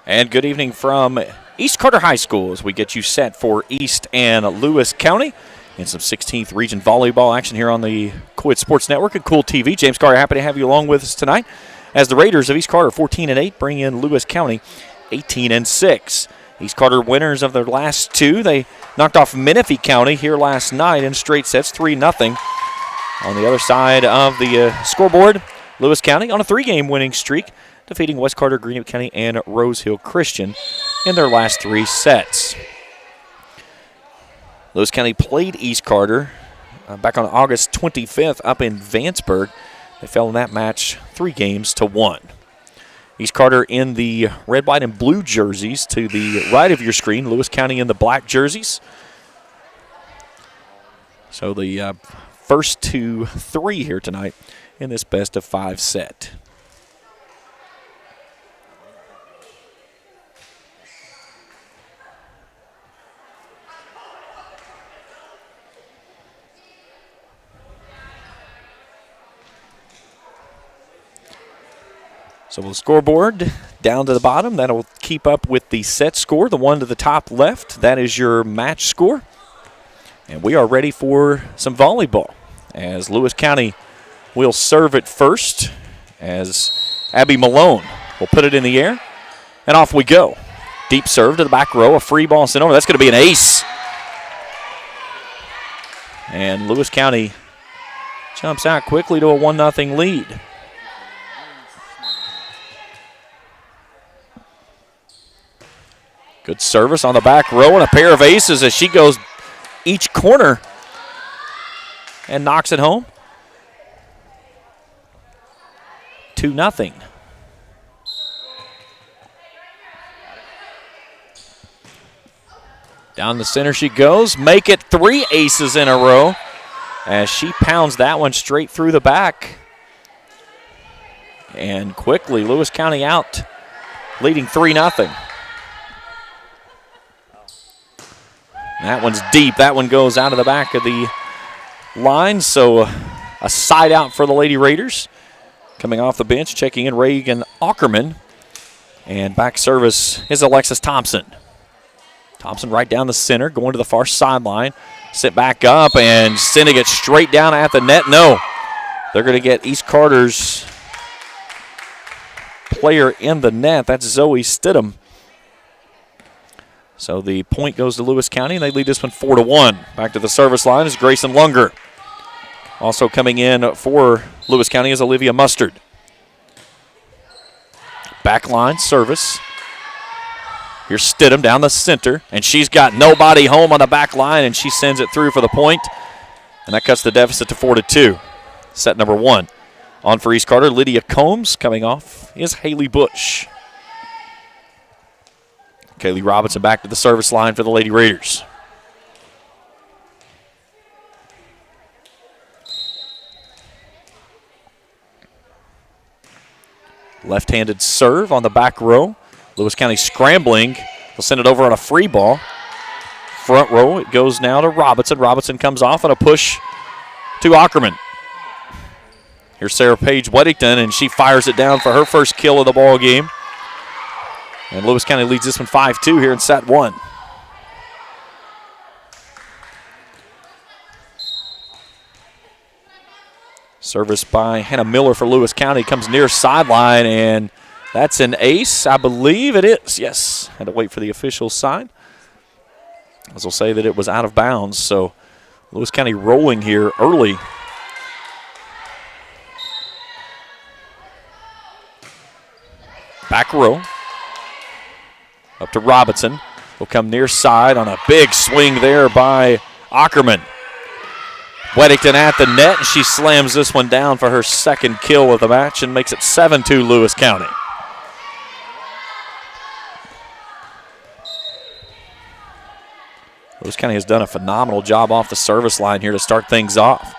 And good evening from East Carter High School as we get you set for East and Lewis County in some 16th Region volleyball action here on the Coed Sports Network and Cool TV. James Carter, happy to have you along with us tonight as the Raiders of East Carter 14-8 bring in Lewis County 18-6. East Carter winners of their last two. They knocked off Menifee County here last night in straight sets, 3-0. On the other side of the scoreboard, Lewis County on a 3-game winning streak, defeating West Carter, Greenwood County, and Rose Hill Christian in their last three sets. Lewis County played East Carter back on August 25th up in Vanceburg. They fell in that match 3-1. East Carter in the red, white, and blue jerseys to the right of your screen. Lewis County in the black jerseys. So the first 2-3 here tonight in this best-of-5 set. So the scoreboard down to the bottom, that'll keep up with the set score. The one to the top left, that is your match score. And we are ready for some volleyball as Lewis County will serve it first as Abby Malone will put it in the air. And off we go. Deep serve to the back row, a free ball sent over. That's going to be an ace. And Lewis County jumps out quickly to a 1-0 lead. Good service on the back row and a pair of aces as she goes each corner and knocks it home. 2-0. Down the center she goes. Make it 3 aces in a row as she pounds that one straight through the back. And quickly, Lewis County out, leading 3-0. That one's deep. That one goes out of the back of the line. So a side out for the Lady Raiders. Coming off the bench, checking in Reagan Ackerman. And back service is Alexis Thompson. Thompson right down the center, going to the far sideline. Sit back up and sending it straight down at the net. No, they're going to get East Carter's player in the net. That's Zoe Stidham. So the point goes to Lewis County, and they lead this one 4-1. Back to the service line is Grayson Lunger. Also coming in for Lewis County is Olivia Mustard. Backline service. Here's Stidham down the center, and she's got nobody home on the back line, and she sends it through for the point. And that cuts the deficit to 4-2. Set number 1. On for East Carter, Lydia Combs. Coming off is Haley Bush. Kaylee Robinson back to the service line for the Lady Raiders. Left-handed serve on the back row. Lewis County scrambling. They'll send it over on a free ball. Front row, it goes now to Robinson. Robinson comes off on a push to Ackerman. Here's Sarah Paige Weddington, and she fires it down for her first kill of the ball game. And Lewis County leads this one 5-2 here in set 1. Service by Hannah Miller for Lewis County. Comes near sideline, and that's an ace. I believe it is. Yes, had to wait for the official sign. As we'll say that it was out of bounds. So Lewis County rolling here early. Back row. Up to Robinson. Will come near side on a big swing there by Ackerman. Weddington at the net, and she slams this one down for her second kill of the match and makes it 7-2 Lewis County. Lewis County has done a phenomenal job off the service line here to start things off.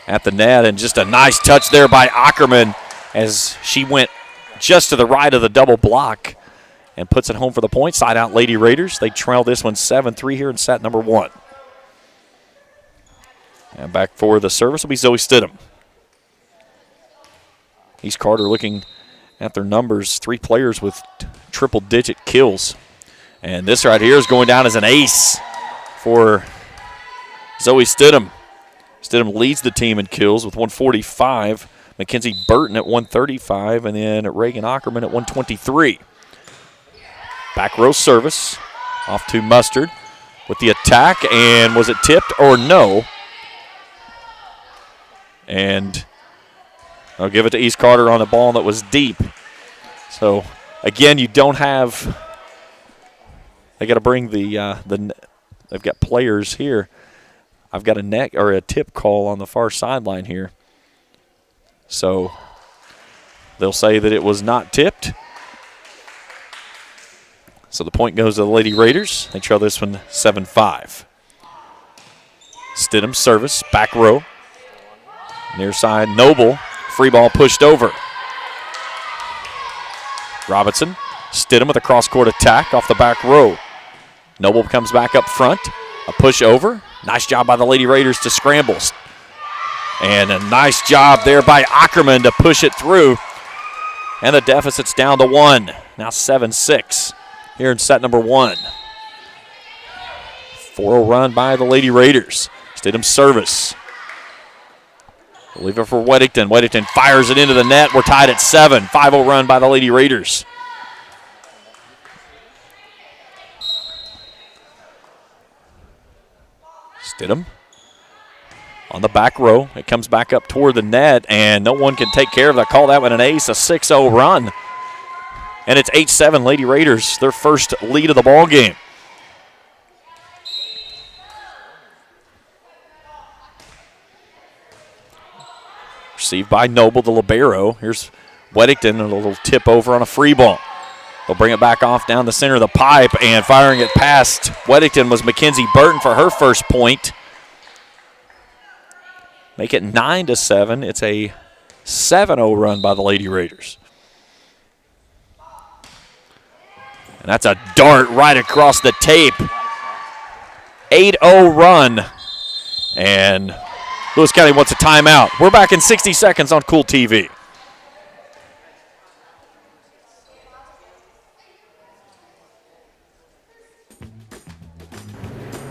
At the net, and just a nice touch there by Ackerman as she went just to the right of the double block and puts it home for the point. Side out Lady Raiders. They trail this one 7-3 here in set number 1. And back for the service will be Zoe Stidham. East Carter looking at their numbers, 3 players with triple-digit kills. And this right here is going down as an ace for Zoe Stidham. Stidham leads the team in kills with 145. Mackenzie Burton at 135, and then Reagan Ackerman at 123. Back row service off to Mustard with the attack, and was it tipped or no? And I'll give it to East Carter on a ball that was deep. So again, you don't have. They got to bring they've got players here. I've got a tip call on the far sideline here. So they'll say that it was not tipped. So the point goes to the Lady Raiders. They trail this one 7-5. Stidham service, back row. Near side, Noble. Free ball pushed over. Robinson, Stidham with a cross-court attack off the back row. Noble comes back up front. A push over. Nice job by the Lady Raiders to scramble. And a nice job there by Ackerman to push it through. And the deficit's down to 1. Now 7-6 here in set number 1. 4-0 run by the Lady Raiders. Stidham service. Leave it for Weddington. Weddington fires it into the net. We're tied at 7. 5-0 run by the Lady Raiders. Stidham on the back row. It comes back up toward the net, and no one can take care of that. Call that one an ace, a 6-0 run. And it's 8-7 Lady Raiders, their first lead of the ball game. Received by Noble, the libero. Here's Weddington, a little tip over on a free ball. They'll bring it back off down the center of the pipe, and firing it past Weddington was Mackenzie Burton for her first point. Make it 9-7. It's a 7-0 run by the Lady Raiders. And that's a dart right across the tape. 8-0 run. And Lewis County wants a timeout. We're back in 60 seconds on Cool TV.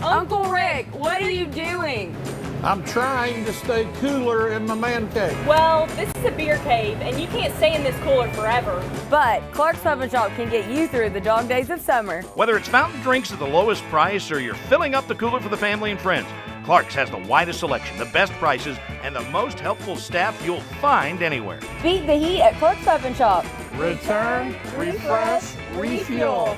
Uncle Rick, what are you doing? I'm trying to stay cooler in my man cave. Well, this is a beer cave, and you can't stay in this cooler forever. But Clark's Pub and Shop can get you through the dog days of summer. Whether it's fountain drinks at the lowest price or you're filling up the cooler for the family and friends, Clark's has the widest selection, the best prices, and the most helpful staff you'll find anywhere. Beat the heat at Clark's Pub and Shop. Return, refresh, refuel.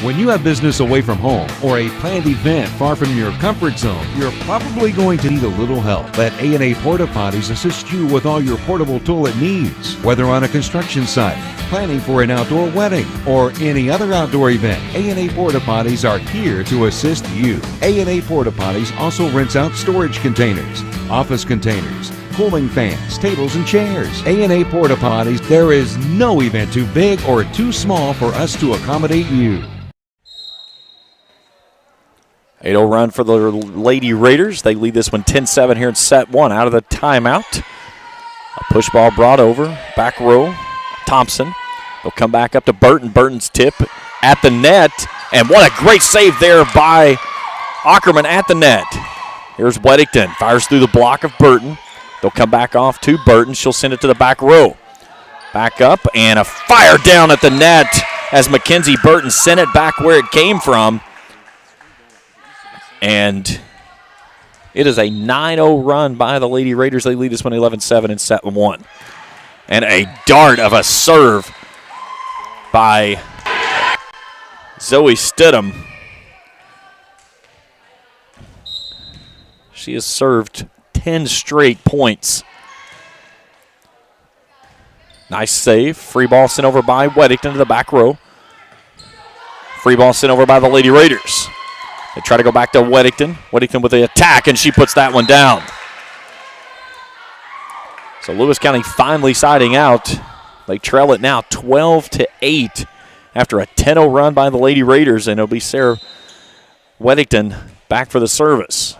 When you have business away from home or a planned event far from your comfort zone, you're probably going to need a little help. Let A&A Porta Potties assist you with all your portable toilet needs. Whether on a construction site, planning for an outdoor wedding, or any other outdoor event, A&A Porta Potties are here to assist you. A&A Porta Potties also rents out storage containers, office containers, cooling fans, tables, and chairs. A&A Porta Potties, there is no event too big or too small for us to accommodate you. 8-0 run for the Lady Raiders. They lead this one 10-7 here in set 1 out of the timeout. A push ball brought over. Back row, Thompson. They'll come back up to Burton. Burton's tip at the net. And what a great save there by Ackerman at the net. Here's Weddington. Fires through the block of Burton. They'll come back off to Burton. She'll send it to the back row. Back up and a fire down at the net as Mackenzie Burton sent it back where it came from. And it is a 9-0 run by the Lady Raiders. They lead this one 11-7 in set 1. And a dart of a serve by Zoe Stidham. She has served 10 straight points. Nice save. Free ball sent over by Weddington to the back row. Free ball sent over by the Lady Raiders. They try to go back to Weddington. Weddington with the attack, and she puts that one down. So Lewis County finally siding out. They trail it now 12-8 after a 10-0 run by the Lady Raiders, and it'll be Sarah Weddington back for the service.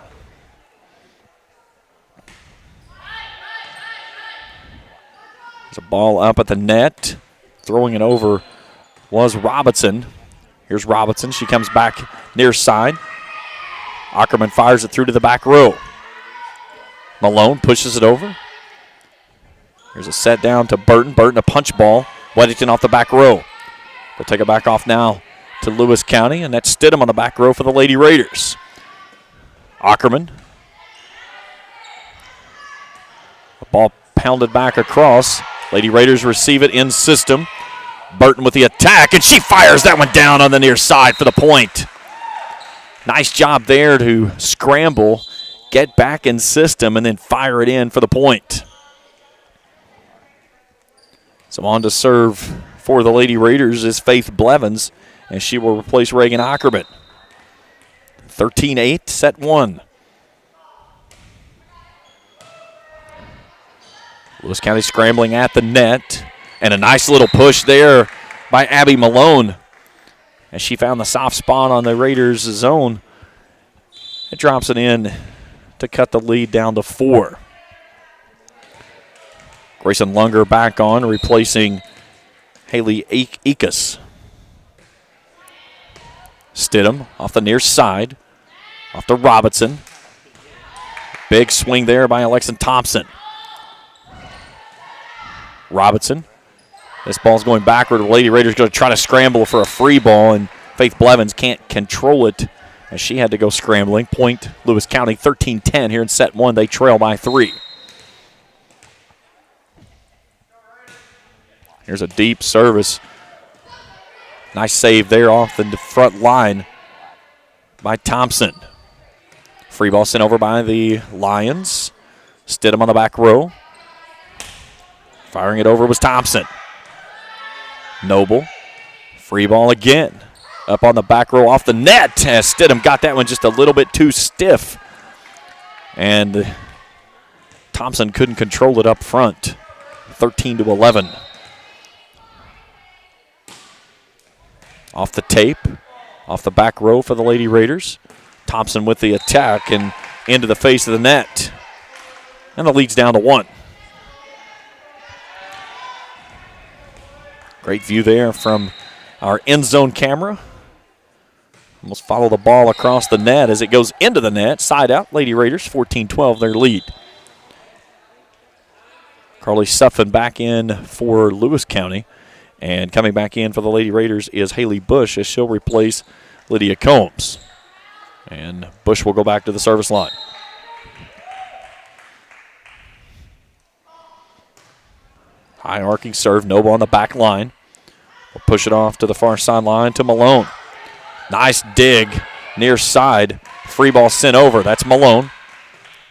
There's a Ball up at the net. Throwing it over was Robinson. Here's Robinson. She comes back near side. Ackerman fires it through to the back row. Malone pushes it over. Here's a set down to Burton. Burton a punch ball. Weddington off the back row. They'll take it back off now to Lewis County, and that's Stidham on the back row for the Lady Raiders. Ackerman. The ball pounded back across. Lady Raiders receive it in system. Burton with the attack, and she fires that one down on the near side for the point. Nice job there to scramble, get back in system, and then fire it in for the point. So on to serve for the Lady Raiders is Faith Blevins, and she will replace Reagan Ackerman. 13-8, set one. Lewis County scrambling at the net, and a nice little push there by Abby Malone as she found the soft spot on the Raiders' zone. It drops it in to cut the lead down to 4. Grayson Lunger back on, replacing Haley Ekus. Stidham off the near side, off to Robinson. Big swing there by Alexan Thompson. Robinson. This ball's going backward. The Lady Raiders going to try to scramble for a free ball, and Faith Blevins can't control it as she had to go scrambling. Point Lewis County 13-10 here in set one. They trail by 3. Here's a deep service. Nice save there off the front line by Thompson. Free ball sent over by the Lions. Stidham on the back row. Firing it over was Thompson. Noble. Free ball again. Up on the back row off the net as Stidham got that one just a little bit too stiff. And Thompson couldn't control it up front. 13-11. Off the tape. Off the back row for the Lady Raiders. Thompson with the attack and into the face of the net. And the lead's down to 1. Great view there from our end zone camera. Almost follow the ball across the net as it goes into the net. Side out, Lady Raiders 14-12, their lead. Carly Suffin back in for Lewis County. And coming back in for the Lady Raiders is Haley Bush as she'll replace Lydia Combs. And Bush will go back to the service line. High arcing serve, Noble on the back line. We'll push it off to the far sideline to Malone. Nice dig near side. Free ball sent over. That's Malone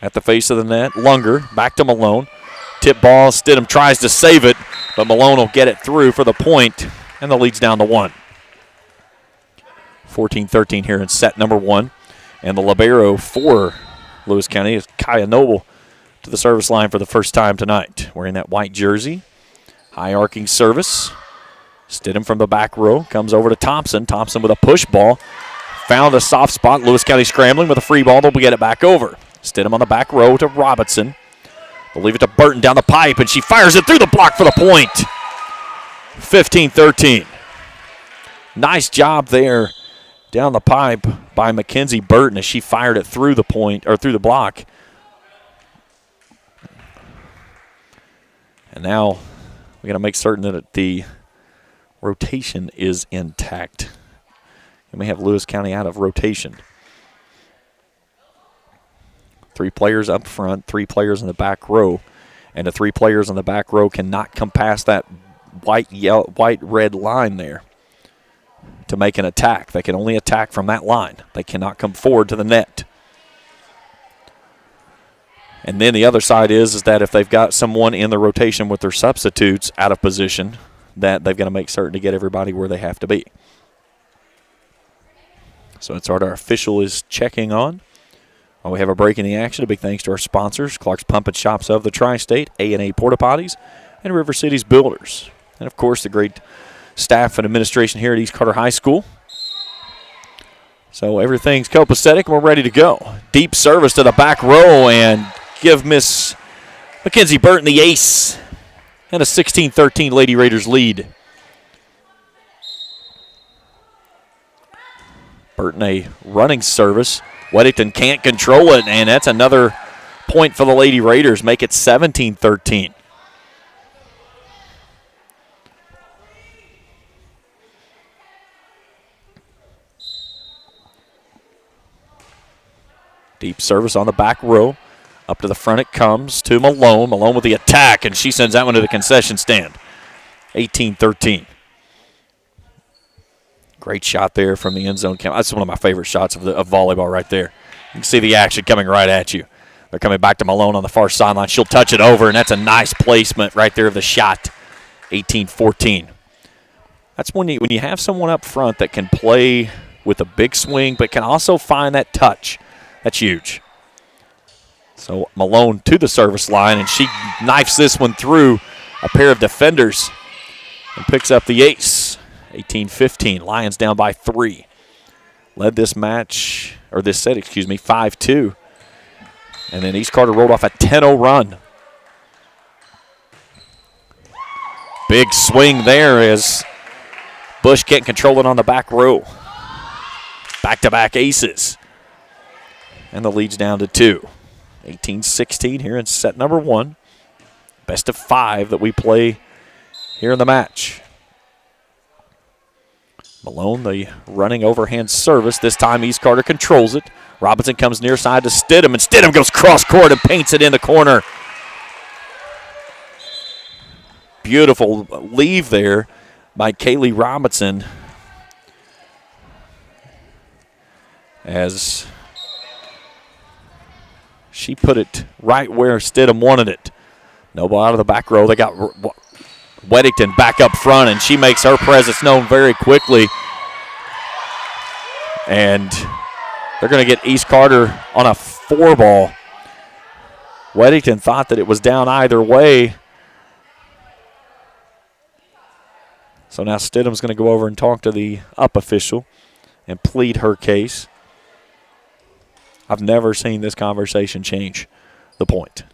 at the face of the net. Lunger back to Malone. Tip ball. Stidham tries to save it, but Malone will get it through for the point, and the lead's down to 1. 14-13 here in set number 1. And the libero for Lewis County is Kaya Noble to the service line for the first time tonight. Wearing that white jersey. High arcing service. Stidham from the back row comes over to Thompson. Thompson with a push ball. Found a soft spot. Lewis County scrambling with a free ball. They'll get it back over. Stidham on the back row to Robinson. They'll leave it to Burton down the pipe, and she fires it through the block for the point. 15-13. Nice job there down the pipe by Mackenzie Burton as she fired it through the point, or through the block. And now we got to make certain that the rotation is intact. And we have Lewis County out of rotation. 3 players up front, 3 players in the back row. And the 3 players in the back row cannot come past that white-red line there to make an attack. They can only attack from that line. They cannot come forward to the net. And then the other side is that if they've got someone in the rotation with their substitutes out of position, that they've got to make certain to get everybody where they have to be. So it's our official is checking on. While we have a break in the action, a big thanks to our sponsors, Clark's Pump and Shops of the Tri-State, A&A Porta Potties, and River Cities Builders. And, of course, the great staff and administration here at East Carter High School. So everything's copacetic, and we're ready to go. Deep service to the back row, and give Miss Mackenzie Burton the ace. And a 16-13 Lady Raiders lead. Burton a running service. Weddington can't control it, and that's another point for the Lady Raiders. Make it 17-13. Deep service on the back row. Up to the front it comes to Malone. Malone with the attack, and she sends that one to the concession stand. 18-13. Great shot there from the end zone. That's one of my favorite shots of volleyball right there. You can see the action coming right at you. They're coming back to Malone on the far sideline. She'll touch it over, and that's a nice placement right there of the shot. 18-14. That's when you have someone up front that can play with a big swing but can also find that touch. That's huge. So Malone to the service line, and she knifes this one through a pair of defenders and picks up the ace. 18-15. Lions down by 3. Led this match, or this set, 5-2. And then East Carter rolled off a 10-0 run. Big swing there as Bush can't control it on the back row. Back-to-back aces. And the lead's down to 2. 18-16 here in set number 1. Best of 5 that we play here in the match. Malone, the running overhand service. This time East Carter controls it. Robinson comes near side to Stidham, and Stidham goes cross court and paints it in the corner. Beautiful leave there by Kaylee Robinson as she put it right where Stidham wanted it. No ball out of the back row. They got Weddington back up front, and she makes her presence known very quickly. And they're going to get East Carter on a 4-ball. Weddington thought that it was down either way. So now Stidham's going to go over and talk to the up official and plead her case. I've never seen this conversation change the point.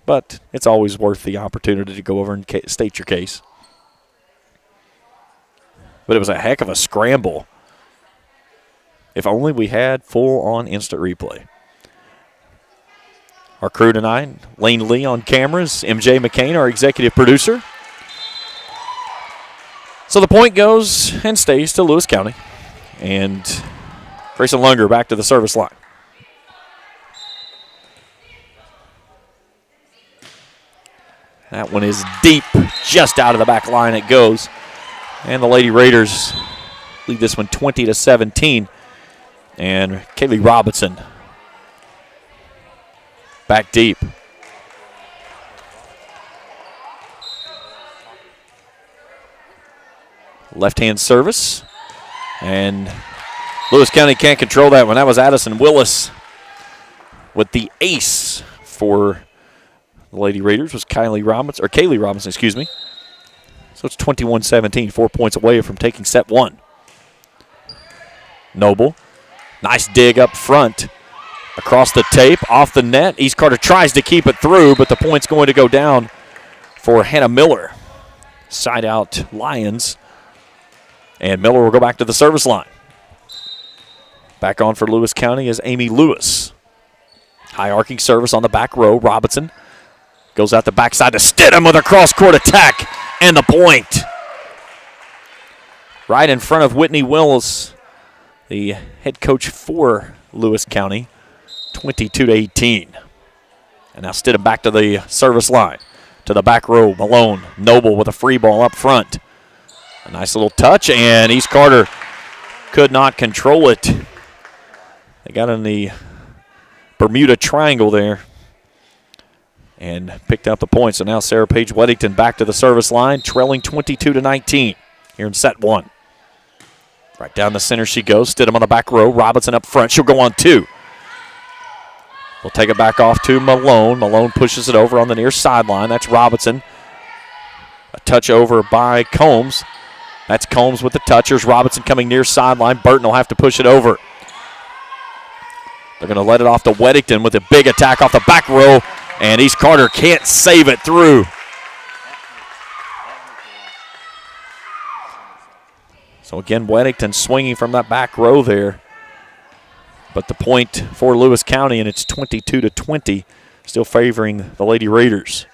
But it's always worth the opportunity to go over and state your case. But it was a heck of a scramble. If only we had full-on instant replay. Our crew tonight, Lane Lee on cameras, MJ McCain, our executive producer. So the point goes and stays to Lewis County. And Grayson Lunger back to the service line. That one is deep, just out of the back line it goes. And the Lady Raiders lead this one 20-17. And Kaylee Robinson back deep. Left-hand service. And Lewis County can't control that one. That was Addison Willis with the ace for the Lady Raiders was Kaylee Robinson, excuse me. So it's 21-17, 4 points away from taking set 1. Noble, nice dig up front. Across the tape, off the net. East Carter tries to keep it through, but the point's going to go down for Hannah Miller. Side out Lions. And Miller will go back to the service line. Back on for Lewis County is Amy Lewis. High arcing service on the back row. Robinson goes out the backside to Stidham with a cross-court attack and the point. Right in front of Whitney Wills, the head coach for Lewis County, 22-18. And now Stidham back to the service line. To the back row, Malone, Noble with a free ball up front. A nice little touch, and East Carter could not control it. They got in the Bermuda Triangle there and picked up the point. So now Sarah Page Weddington back to the service line, trailing 22-19 here in set 1. Right down the center she goes. Stidham on the back row. Robinson up front. She'll go on 2. We'll take it back off to Malone. Malone pushes it over on the near sideline. That's Robinson. A touch over by Combs. That's Combs with the touch. Here's Robinson coming near sideline. Burton will have to push it over. They're going to let it off to Weddington with a big attack off the back row. And East Carter can't save it through. So again, Weddington swinging from that back row there. But the point for Lewis County, and it's 22-20, still favoring the Lady Raiders.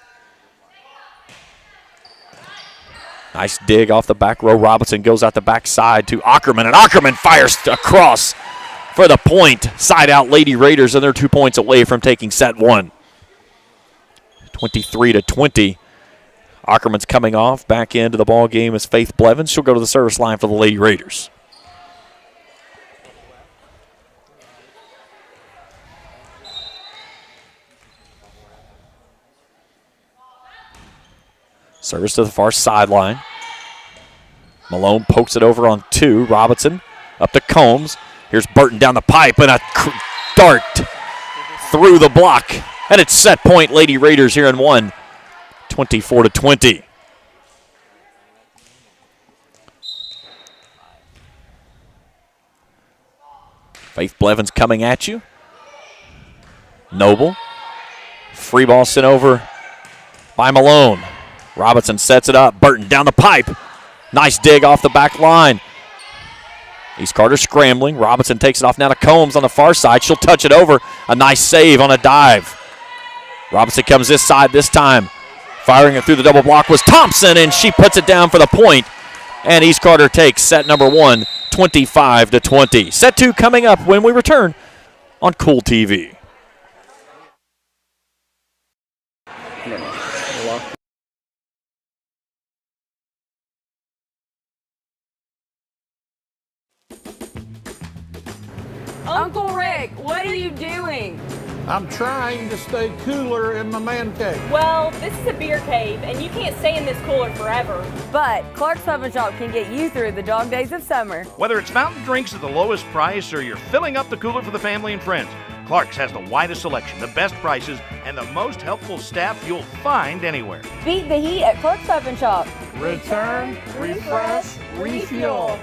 Nice dig off the back row. Robinson goes out the backside to Ackerman, and Ackerman fires across for the point. Side out Lady Raiders, and they're 2 points away from taking set one. 23-20. Ackerman's coming off. Back into the ball game is Faith Blevins. She'll go to the service line for the Lady Raiders. Service to the far sideline. Malone pokes it over on two. Robinson up to Combs. Here's Burton down the pipe, and a dart through the block. And it's set point Lady Raiders here in one, 24-20. Faith Blevins coming at you. Noble. Free ball sent over by Malone. Robinson sets it up. Burton down the pipe. Nice dig off the back line. East Carter scrambling. Robinson takes it off now to Combs on the far side. She'll touch it over. A nice save on a dive. Robinson comes this side this time. Firing it through the double block was Thompson, and she puts it down for the point. And East Carter takes set number one, 25-20. Set two coming up when we return on Cool TV. Uncle Rick, what are you doing? I'm trying to stay cooler in my man cave. Well, this is a beer cave, and you can't stay in this cooler forever. But Clark's Pub and Shop can get you through the dog days of summer. Whether it's fountain drinks at the lowest price or you're filling up the cooler for the family and friends, Clark's has the widest selection, the best prices, and the most helpful staff you'll find anywhere. Beat the heat at Clark's Pub and Shop. Return, refresh, refuel.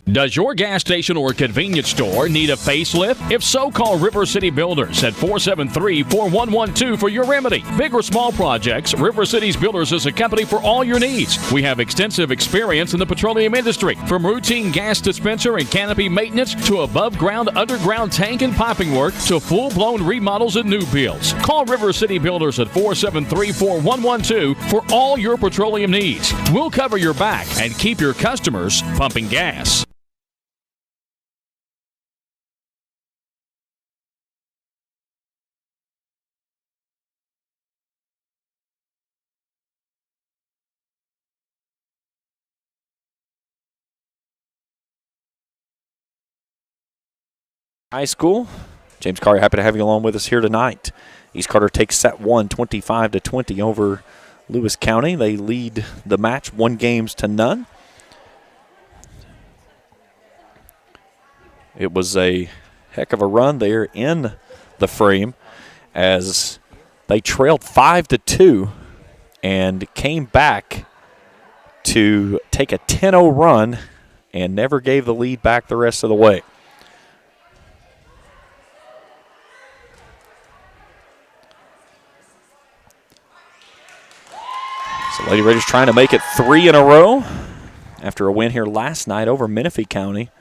Does your gas station or convenience store need a facelift? If so, call River City Builders at 473-4112 for your remedy. Big or small projects, River City's Builders is a company for all your needs. We have extensive experience in the petroleum industry, from routine gas dispenser and canopy maintenance to above-ground, underground tank and piping work to full-blown remodels and new builds. Call River City Builders at 473-4112 for all your petroleum needs. We'll cover your back and keep your customers pumping gas. High school. James Carter, happy to have you along with us here tonight. East Carter takes set one, 25-20 over Lewis County. They lead the match 1-0. It was a heck of a run there in the frame as they trailed 5-2 and came back to take a 10-0 run and never gave the lead back the rest of the way. So Lady Raiders trying to make it 3 in a row after a win here last night over Menifee County.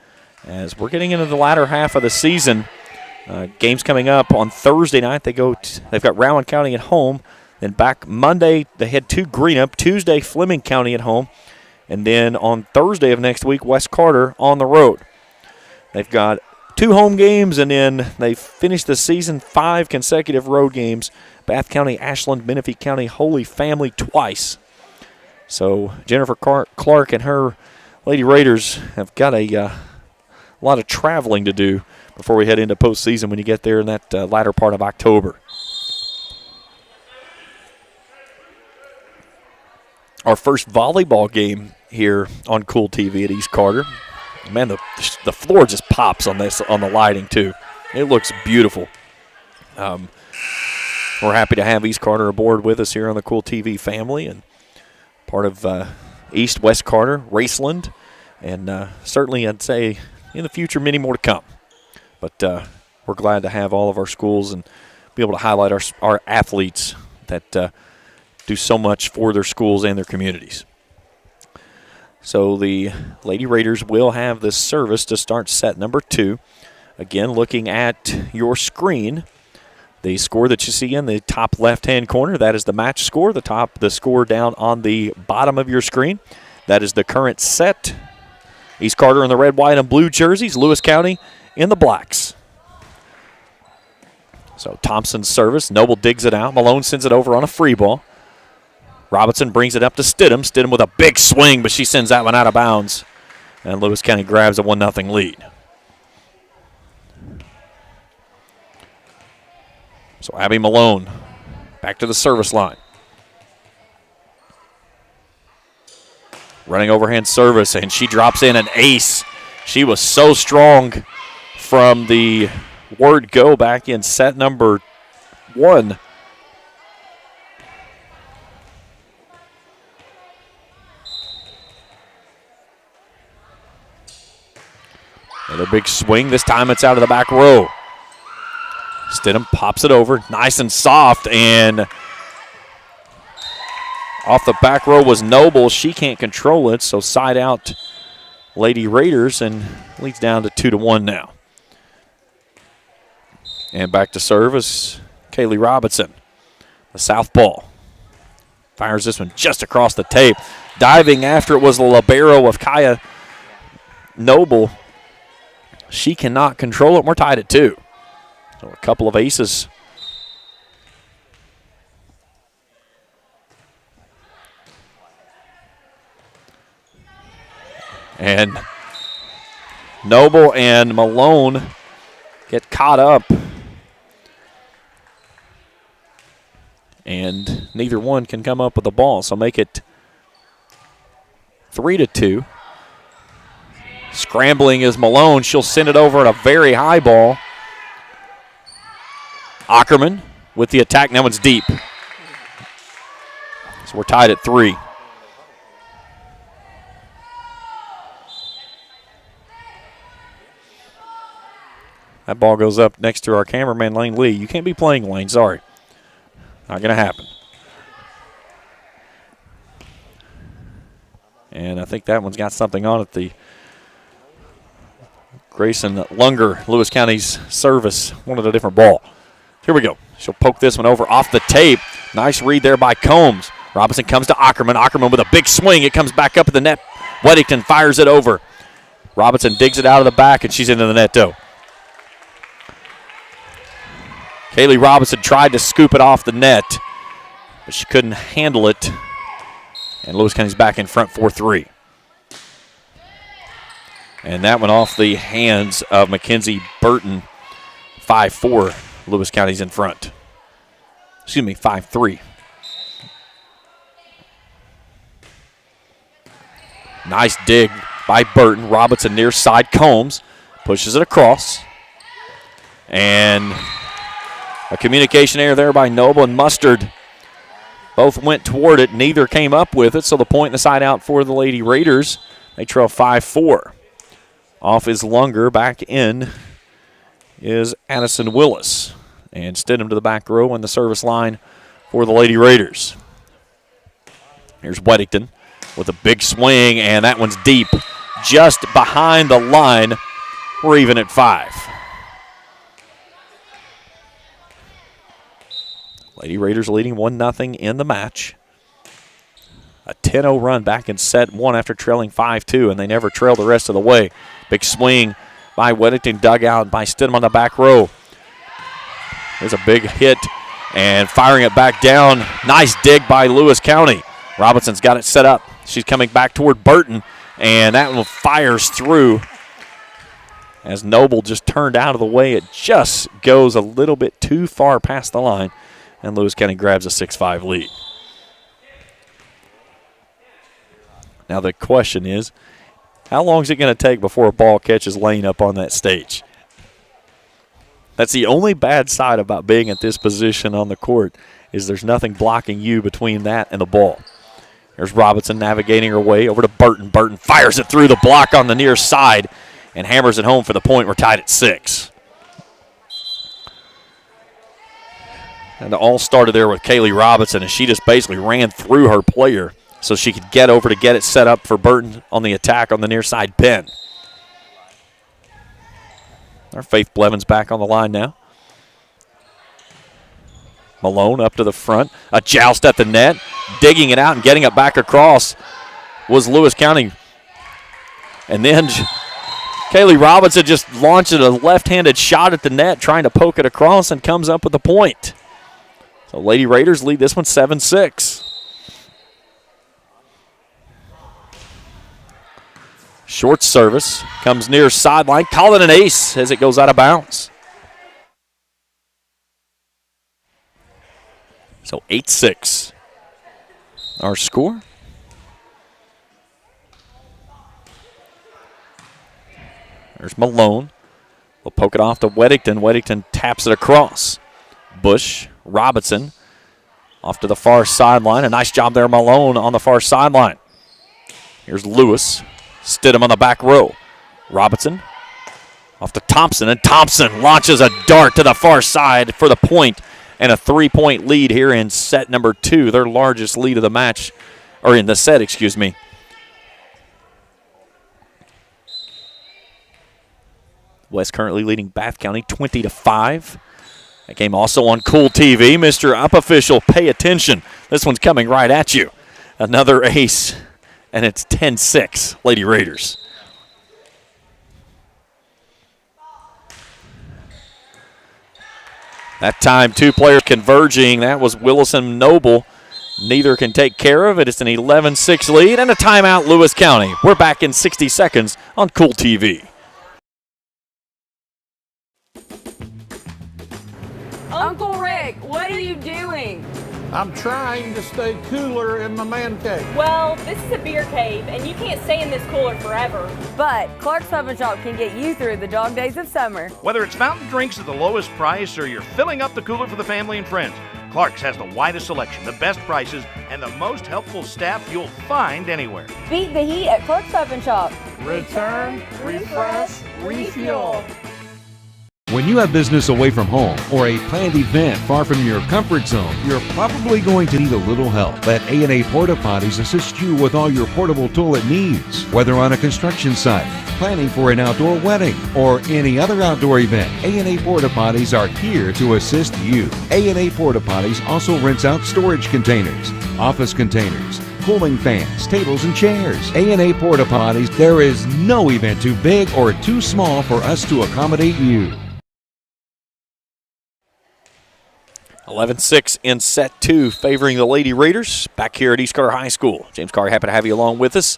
As we're getting into the latter half of the season, games coming up on Thursday night. They've got Rowan County at home. Then back Monday, they head to Greenup. Tuesday, Fleming County at home. And then on Thursday of next week, West Carter on the road. They've got 2 home games, and then they finished the season 5 consecutive road games. Bath County, Ashland, Menifee County, Holy Family twice. So Jennifer Clark and her Lady Raiders have got a lot of traveling to do before we head into postseason when you get there in that latter part of October. Our first volleyball game here on Cool TV at East Carter. Man, the floor just pops on the lighting too. It looks beautiful. We're happy to have East Carter aboard with us here on the Cool TV family, and part of East, West Carter, Raceland, and certainly I'd say in the future many more to come. But we're glad to have all of our schools and be able to highlight our athletes that do so much for their schools and their communities. So the Lady Raiders will have this service to start set number 2. Again, looking at your screen, the score that you see in the top left-hand corner, that is the match score. The score down on the bottom of your screen, that is the current set. East Carter in the red, white, and blue jerseys. Lewis County in the blacks. So Thompson's service. Noble digs it out. Malone sends it over on a free ball. Robinson brings it up to Stidham. Stidham with a big swing, but she sends that one out of bounds. And Lewis County grabs a 1-0 lead. So Abby Malone back to the service line. Running overhand service, and she drops in an ace. She was so strong from the word go back in set number 1. Another big swing. This time it's out of the back row. Stidham pops it over, nice and soft, and off the back row was Noble. She can't control it, so side out Lady Raiders, and leads down to 2-1 now. And back to service, Kaylee Robinson, the southpaw. Fires this one just across the tape. Diving after it was the libero of Kaya Noble. She cannot control it. We're tied at 2. So a couple of aces. And Noble and Malone get caught up. And neither one can come up with the ball, so make it 3-2. Scrambling is Malone. She'll send it over at a very high ball. Ackerman with the attack. That one's deep. So we're tied at 3. That ball goes up next to our cameraman, Lane Lee. You can't be playing, Lane. Sorry. Not going to happen. And I think that one's got something on it. The Grayson Lunger, Lewis County's service, wanted a different ball. Here we go. She'll poke this one over off the tape. Nice read there by Combs. Robinson comes to Ackerman. Ackerman with a big swing. It comes back up at the net. Weddington fires it over. Robinson digs it out of the back, and she's into the net, though. Kaylee Robinson tried to scoop it off the net, but she couldn't handle it. And Lewis County's back in front 4-3. And that one off the hands of Mackenzie Burton. 5-4. Lewis County's in front. Excuse me, 5-3. Nice dig by Burton. Robinson near side. Combs pushes it across. And a communication error there by Noble and Mustard. Both went toward it. Neither came up with it, so the point in the side out for the Lady Raiders. They trail 5-4. Off is Lunger. Back in is Addison Willis. And Stidham to the back row on the service line for the Lady Raiders. Here's Weddington with a big swing, and that one's deep. Just behind the line. We're even at 5. Lady Raiders leading 1-0 in the match. A 10-0 run back in set 1 after trailing 5-2, and they never trail the rest of the way. Big swing by Weddington, dug out by Stidham on the back row. There's a big hit, and firing it back down. Nice dig by Lewis County. Robinson's got it set up. She's coming back toward Burton, and that one fires through. As Noble just turned out of the way, it just goes a little bit too far past the line, and Lewis County grabs a 6-5 lead. Now the question is, how long is it going to take before a ball catches Lane up on that stage? That's the only bad side about being at this position on the court, is there's nothing blocking you between that and the ball. There's Robinson navigating her way over to Burton. Burton fires it through the block on the near side and hammers it home for the point. We're tied at 6. And it all started there with Kaylee Robinson, and she just basically ran through her player. so she could get over to get it set up for Burton on the attack on the near side pin. Our Faith Blevins back on the line now. Malone up to the front. A joust at the net. Digging it out and getting it back across was Lewis County. And then Kaylee Robinson just launches a left-handed shot at the net, trying to poke it across, and comes up with a point. So Lady Raiders lead this one 7-6. Short service. Comes near sideline. Call it an ace as it goes out of bounds. So 8-6. Our score. There's Malone. We'll poke it off to Weddington. Weddington taps it across. Bush, Robinson, off to the far sideline. A nice job there, Malone, on the far sideline. Here's Lewis. Stidham on the back row. Robinson off to Thompson, and Thompson launches a dart to the far side for the point, and a 3-point lead here in set number 2, their largest lead of the match, or in the set, excuse me. West currently leading Bath County 20-5. That game also on Cool TV. Mr. Up Official, pay attention. This one's coming right at you. Another ace, and it's 10-6, Lady Raiders. That time, 2 players converging. That was Willis and Noble. Neither can take care of it. It's an 11-6 lead and a timeout, Lewis County. We're back in 60 seconds on Cool TV. Uncle Rick, what are you doing? I'm trying to stay cooler in my man cave. Well, this is a beer cave, and you can't stay in this cooler forever. But Clark's Pub and Shop can get you through the dog days of summer. Whether it's fountain drinks at the lowest price or you're filling up the cooler for the family and friends, Clark's has the widest selection, the best prices, and the most helpful staff you'll find anywhere. Beat the heat at Clark's Pub and Shop. Return, refresh, refuel. When you have business away from home or a planned event far from your comfort zone, you're probably going to need a little help. Let A&A Porta Potties assist you with all your portable toilet needs. Whether on a construction site, planning for an outdoor wedding, or any other outdoor event, A&A Porta Potties are here to assist you. A&A Porta Potties also rents out storage containers, office containers, cooling fans, tables, and chairs. A&A Porta Potties, there is no event too big or too small for us to accommodate you. 11-6 in set 2, favoring the Lady Raiders. Back here at East Carter High School. James Carr, happy to have you along with us.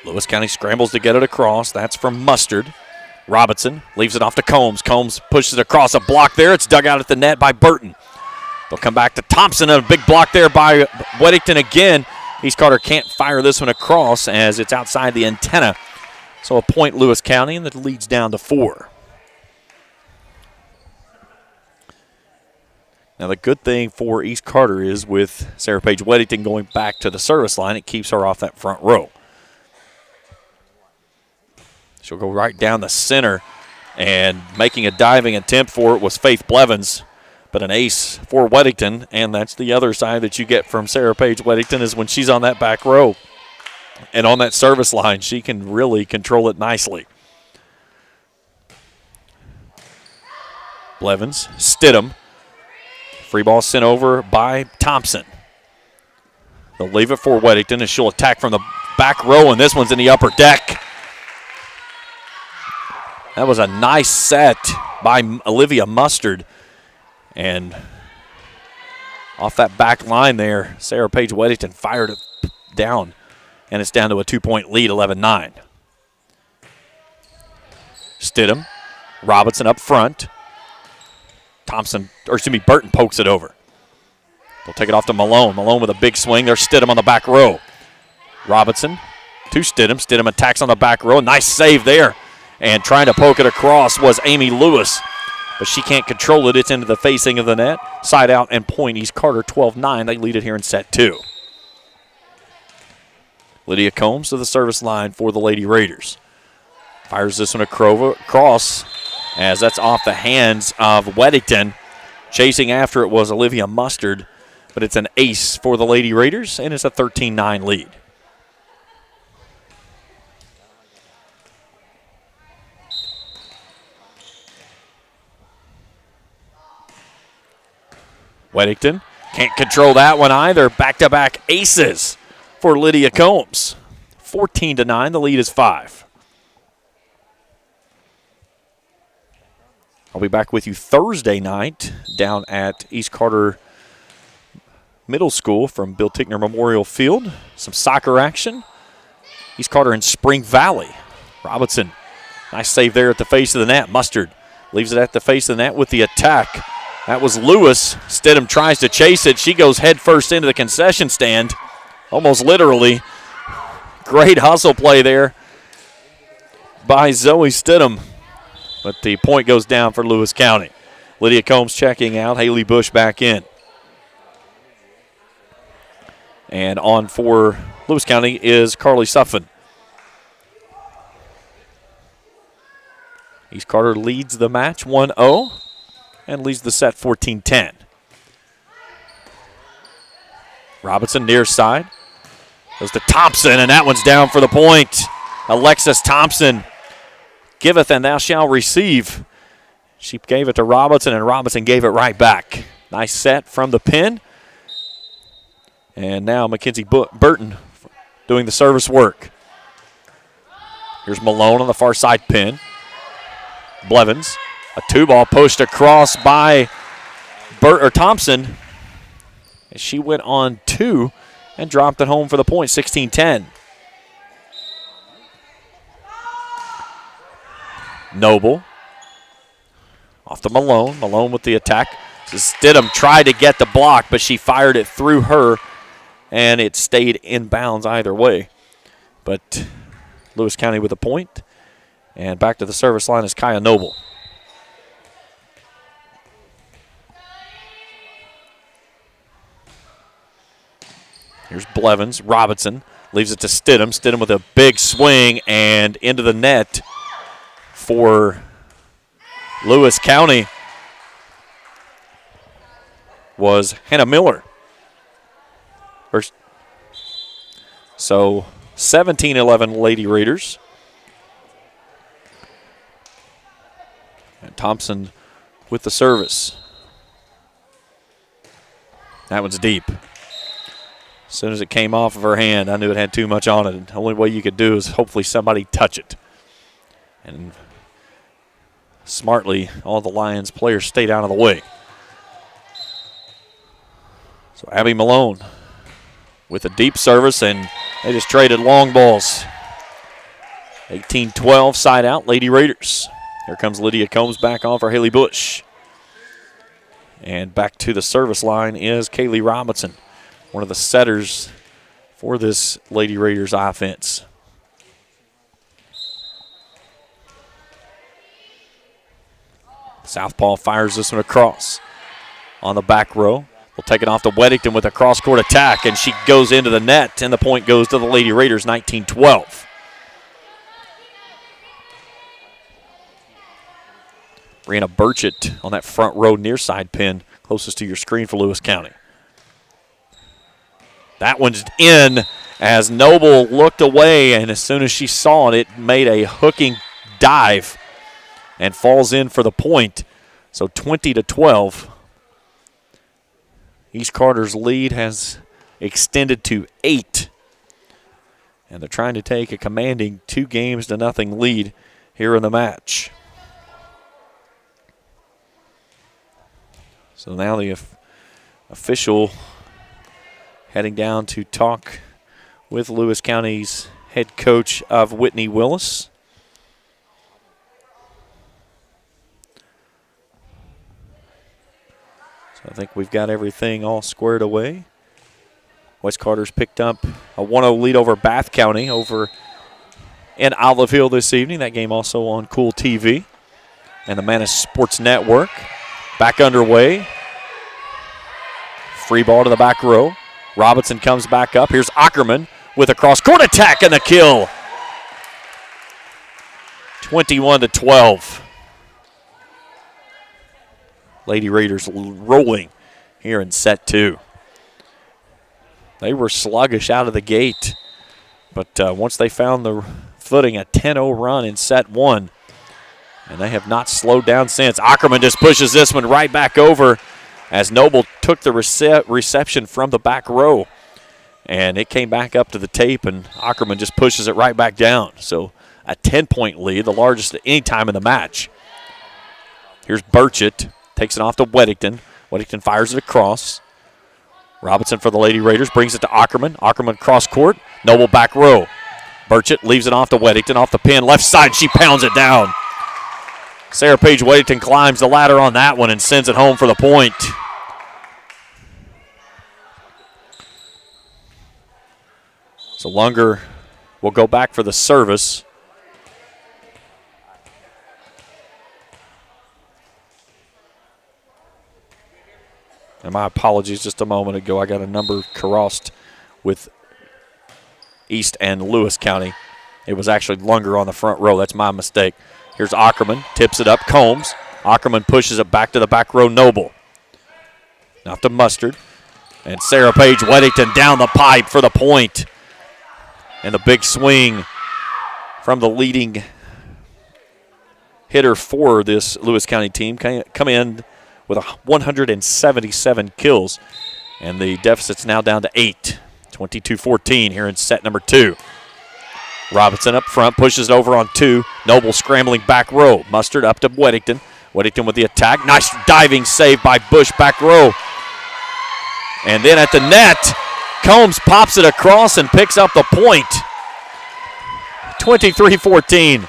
Lewis County scrambles to get it across. That's from Mustard. Robinson leaves it off to Combs. Combs pushes it across a block there. It's dug out at the net by Burton. They'll come back to Thompson. A big block there by Weddington again. East Carter can't fire this one across as it's outside the antenna. So a point, Lewis County, and that leads down to 4. Now, the good thing for East Carter is with Sarah Page Weddington going back to the service line, it keeps her off that front row. She'll go right down the center, and making a diving attempt for it was Faith Blevins, but an ace for Weddington, and that's the other side that you get from Sarah Page Weddington is when she's on that back row and on that service line, she can really control it nicely. Blevins, Stidham. Free ball sent over by Thompson. They'll leave it for Weddington as she'll attack from the back row, and this one's in the upper deck. That was a nice set by Olivia Mustard. And off that back line there, Sarah Page Weddington fired it down, and it's down to a 2-point lead, 11-9. Stidham, Robinson up front. Burton pokes it over. They'll take it off to Malone. Malone with a big swing. There's Stidham on the back row. Robinson to Stidham. Stidham attacks on the back row. Nice save there. And trying to poke it across was Amy Lewis. But she can't control it. It's into the facing of the net. Side out and point. East Carter 12-9. They lead it here in set 2. Lydia Combs to the service line for the Lady Raiders. Fires this one across, as that's off the hands of Weddington. Chasing after it was Olivia Mustard. but it's an ace for the Lady Raiders, and it's a 13-9 lead. Weddington can't control that one either. Back-to-back aces for Lydia Combs. 14-9, the lead is 5. I'll be back with you Thursday night down at East Carter Middle School from Bill Tickner Memorial Field. Some soccer action. East Carter in Spring Valley. Robinson, nice save there at the face of the net. Mustard leaves it at the face of the net with the attack. That was Lewis. Stidham tries to chase it. She goes head first into the concession stand, almost literally. Great hustle play there by Zoe Stidham. But the point goes down for Lewis County. Lydia Combs checking out. Haley Bush back in. And on for Lewis County is Carly Suffin. East Carter leads the match 1-0 and leads the set 14-10. Robinson near side. Goes to Thompson, and that one's down for the point. Alexis Thompson giveth and thou shalt receive. She gave it to Robinson, and Robinson gave it right back. Nice set from the pin. And now Mackenzie Burton doing the service work. Here's Malone on the far side pin. Blevins, a 2-ball pushed across by Thompson. And she went on 2 and dropped it home for the point, 16-10. Noble off to Malone. Malone with the attack. Stidham tried to get the block, but she fired it through her, and it stayed in bounds either way. But Lewis County with a point. And back to the service line is Kaya Noble. Here's Blevins. Robinson leaves it to Stidham. Stidham with a big swing and into the net for Lewis County was Hannah Miller. So 17-11 Lady Raiders. And Thompson with the service. That one's deep. As soon as it came off of her hand, I knew it had too much on it. The only way you could do is hopefully somebody touch it. And smartly, all the Lions players stayed out of the way. So Abby Malone with a deep service, and they just traded long balls. 18-12, side out, Lady Raiders. Here comes Lydia Combs back on for Haley Bush. And back to the service line is Kaylee Robinson, one of the setters for this Lady Raiders offense. Southpaw fires this one across on the back row. We'll take it off to Weddington with a cross-court attack, and she goes into the net, and the point goes to the Lady Raiders, 19-12. Brianna Burchett on that front row near side pin, closest to your screen for Lewis County. That one's in as Noble looked away, and as soon as she saw it, it made a hooking dive and falls in for the point. So 20-12. East Carter's lead has extended to 8. And they're trying to take a commanding 2-0 lead here in the match. So now the official heading down to talk with Lewis County's head coach of Whitney Willis. So I think we've got everything all squared away. West Carter's picked up a 1-0 lead over Bath County over in Olive Hill this evening. That game also on Cool TV and the Manus Sports Network. Back underway. Free ball to the back row. Robinson comes back up. Here's Ackerman with a cross-court attack and the kill. 21-12. Lady Raiders rolling here in set 2. They were sluggish out of the gate, but once they found the footing, a 10-0 run in set one, and they have not slowed down since. Ackerman just pushes this one right back over as Noble took the reception from the back row, and it came back up to the tape, and Ackerman just pushes it right back down. So a 10-point lead, the largest at any time in the match. Here's Burchett, takes it off to Weddington. Weddington fires it across. Robinson for the Lady Raiders brings it to Ackerman. Ackerman cross court, Noble back row. Burchett leaves it off to Weddington, off the pin, left side, she pounds it down. Sarah Page Weddington climbs the ladder on that one and sends it home for the point. So Lunger will go back for the service. And my apologies, just a moment ago, I got a number crossed with East and Lewis County. It was actually Lunger on the front row. That's my mistake. Here's Ackerman, tips it up, Combs. Ackerman pushes it back to the back row, Noble. Now to Mustard. And Sarah Page Weddington down the pipe for the point. And the big swing from the leading hitter for this Lewis County team come in with 177 kills. And the deficit's now down to 8. 22-14 here in set number 2. Robinson up front, pushes it over on 2. Noble scrambling back row. Mustard up to Weddington. Weddington with the attack. Nice diving save by Bush back row. And then at the net, Combs pops it across and picks up the point. 23-14.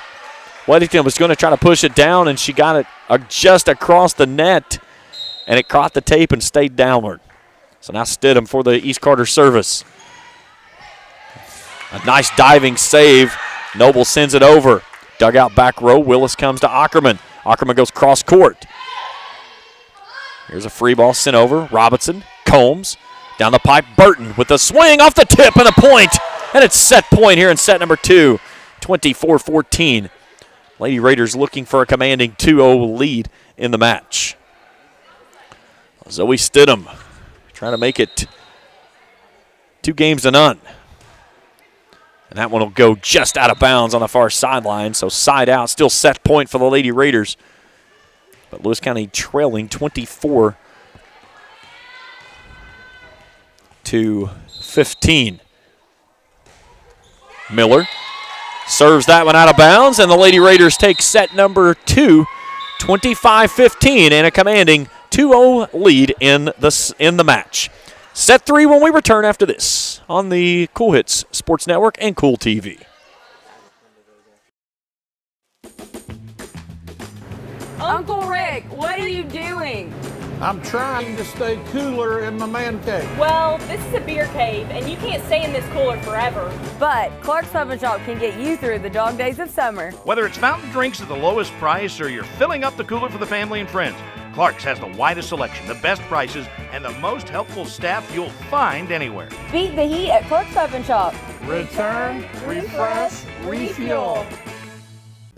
Weddington was going to try to push it down, and she got it just across the net, and it caught the tape and stayed downward. So now Stidham for the East Carter service. A nice diving save. Noble sends it over. Dugout back row. Willis comes to Ackerman. Ackerman goes cross court. Here's a free ball sent over. Robinson, Combs, down the pipe. Burton with the swing off the tip and a point. And it's set point here in set number 2. 24-14. Lady Raiders looking for a commanding 2-0 lead in the match. Zoe Stidham trying to make it 2 games to none. And that one will go just out of bounds on the far sideline. So side out, still set point for the Lady Raiders. But Lewis County trailing 24-15. Miller serves that one out of bounds, and the Lady Raiders take set number 2, 25-15, and a commanding 2-0 lead in the match. Set 3 when we return after this on the Cool Hits Sports Network and Cool TV. Uncle Rick, what are you doing? I'm trying to stay cooler in my man cave. Well, this is a beer cave, and you can't stay in this cooler forever. But Clark's Pub & Shop can get you through the dog days of summer. Whether it's fountain drinks at the lowest price or you're filling up the cooler for the family and friends, Clark's has the widest selection, the best prices, and the most helpful staff you'll find anywhere. Beat the heat at Clark's Pub & Shop. Return, refresh, refuel.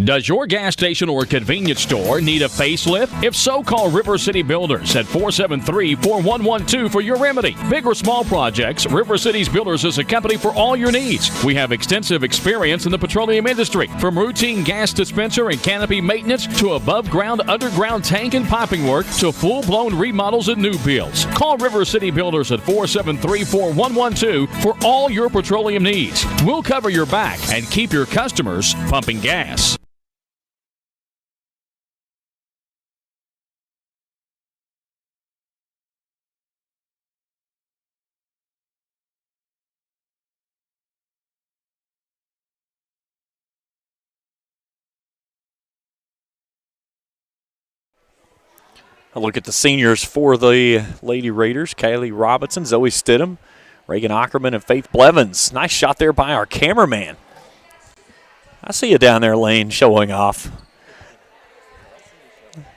Does your gas station or convenience store need a facelift? If so, call River City Builders at 473-4112 for your remedy. Big or small projects, River City's Builders is a company for all your needs. We have extensive experience in the petroleum industry, from routine gas dispenser and canopy maintenance to above-ground, underground tank and piping work to full-blown remodels and new builds. Call River City Builders at 473-4112 for all your petroleum needs. We'll cover your back and keep your customers pumping gas. A look at the seniors for the Lady Raiders. Kaylee Robinson, Zoe Stidham, Reagan Ackerman, and Faith Blevins. Nice shot there by our cameraman. I see you down there, Lane, showing off.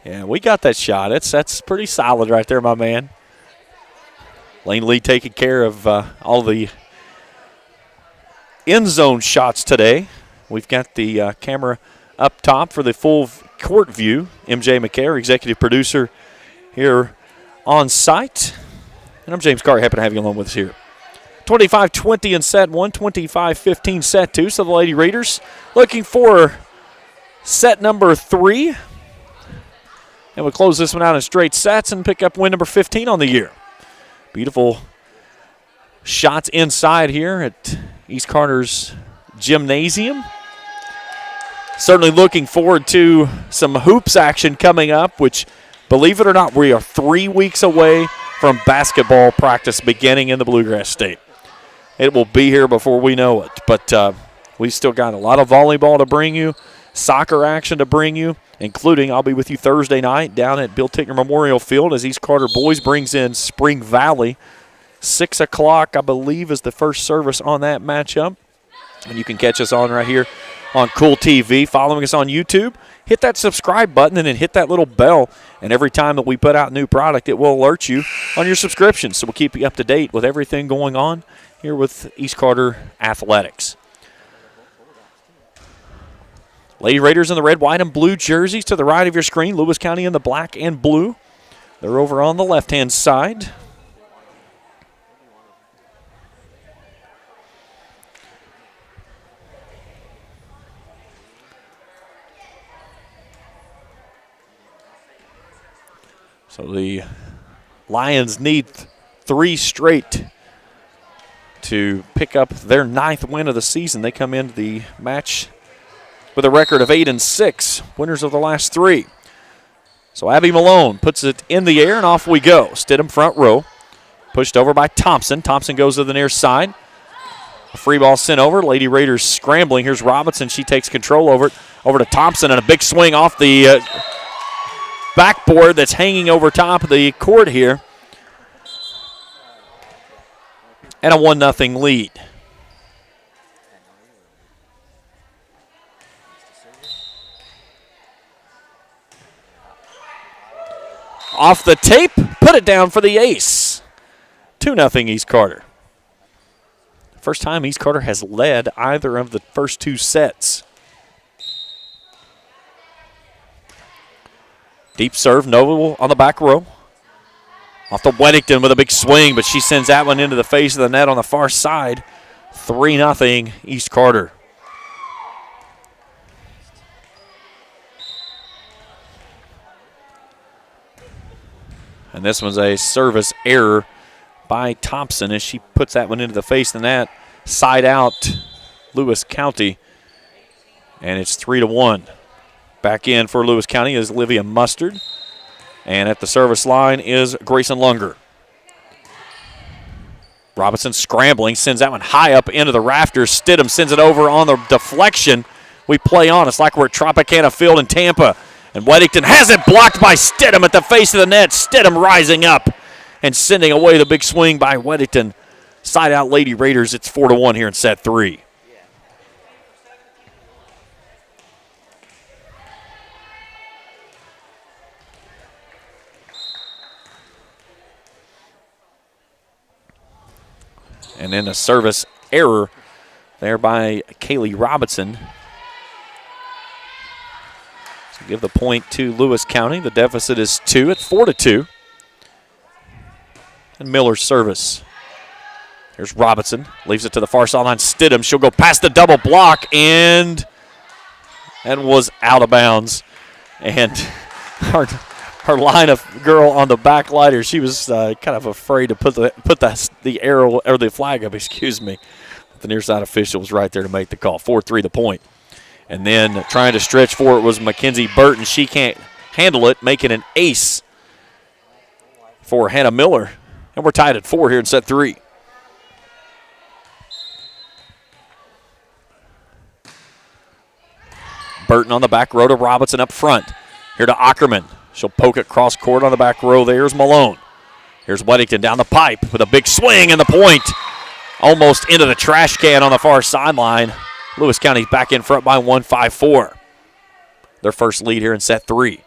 Yeah, we got that shot. That's pretty solid right there, my man. Lane Lee taking care of all the end zone shots today. We've got the camera up top for the full court view. MJ McCare, executive producer here on site. And I'm James Carr, happy to have you along with us here. 25-20 in set one, 25-15 set two. So the Lady Raiders looking for set number 3. And we'll close this one out in straight sets and pick up win number 15 on the year. Beautiful shots inside here at East Carter's gymnasium. Certainly looking forward to some hoops action coming up, which, believe it or not, we are 3 weeks away from basketball practice beginning in the Bluegrass State. It will be here before we know it, but we've still got a lot of volleyball to bring you, soccer action to bring you, including I'll be with you Thursday night down at Bill Tickner Memorial Field as East Carter Boys brings in Spring Valley. 6 o'clock, I believe, is the first service on that matchup. And you can catch us on right here on Cool TV, following us on YouTube. Hit that subscribe button and then hit that little bell. And every time that we put out new product, it will alert you on your subscription. So we'll keep you up to date with everything going on here with East Carter Athletics. Lady Raiders in the red, white, and blue jerseys to the right of your screen. Lewis County in the black and blue. They're over on the left-hand side. So the Lions need 3 straight to pick up their 9th win of the season. They come into the match with a record of 8-6, winners of the last 3. So Abby Malone puts it in the air, and off we go. Stidham front row, pushed over by Thompson. Thompson goes to the near side. A free ball sent over. Lady Raiders scrambling. Here's Robinson. She takes control over it. Over to Thompson, and a big swing off the backboard that's hanging over top of the court here. And a 1-0 lead. Off the tape, put it down for the ace. 2-0 East Carter. First time East Carter has led either of the first 2 sets. Deep serve, Noble on the back row. Off to Weddington with a big swing, but she sends that one into the face of the net on the far side. 3-0 East Carter. And this one's a service error by Thompson as she puts that one into the face of the net. Side out, Lewis County. And it's 3-1. Back in for Lewis County is Olivia Mustard. And at the service line is Grayson Lunger. Robinson scrambling, sends that one high up into the rafters. Stidham sends it over on the deflection. We play on. It's like we're at Tropicana Field in Tampa. And Weddington has it blocked by Stidham at the face of the net. Stidham rising up and sending away the big swing by Weddington. Side out Lady Raiders. It's 4-1 here in set 3. And then a service error there by Kaylee Robinson. So give the point to Lewis County. The deficit is 2 at 4-2. And Miller's service. Here's Robinson. Leaves it to the far sideline. Stidham. She'll go past the double block and was out of bounds. And her line of girl on the back lighter, she was kind of afraid to put the arrow or the flag up, excuse me. The near side official was right there to make the call. 4-3 the point. And then trying to stretch for it was Mackenzie Burton. She can't handle it, making an ace for Hannah Miller. And we're tied at 4 here in set 3. Burton on the back row to Robinson up front. Here to Ackerman. She'll poke it cross court on the back row. There's Malone. Here's Weddington down the pipe with a big swing and the point. Almost into the trash can on the far sideline. Lewis County's back in front by 1, 5-4. Their first lead here in set 3.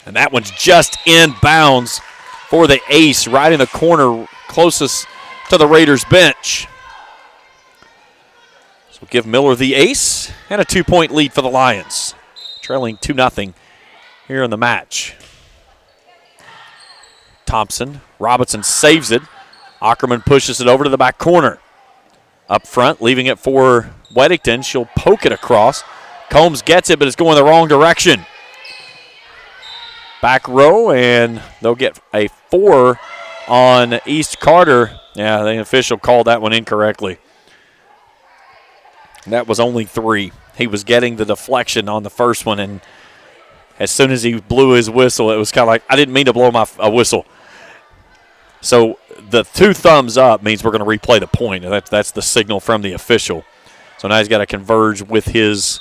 And that one's just in bounds for the ace, right in the corner closest to the Raiders bench. So give Miller the ace and a 2-point lead for the Lions. trailing 2-0 here in the match. Thompson, Robinson saves it. Ackerman pushes it over to the back corner. Up front, leaving it for Weddington. She'll poke it across. Combs gets it, but it's going the wrong direction. Back row, and they'll get a 4 on East Carter. Yeah, the official called that one incorrectly. That was only 3. He was getting the deflection on the first one, and as soon as he blew his whistle, it was kind of like, I didn't mean to blow a whistle. So the 2 thumbs up means we're going to replay the point. That's the signal from the official. So now he's got to converge with his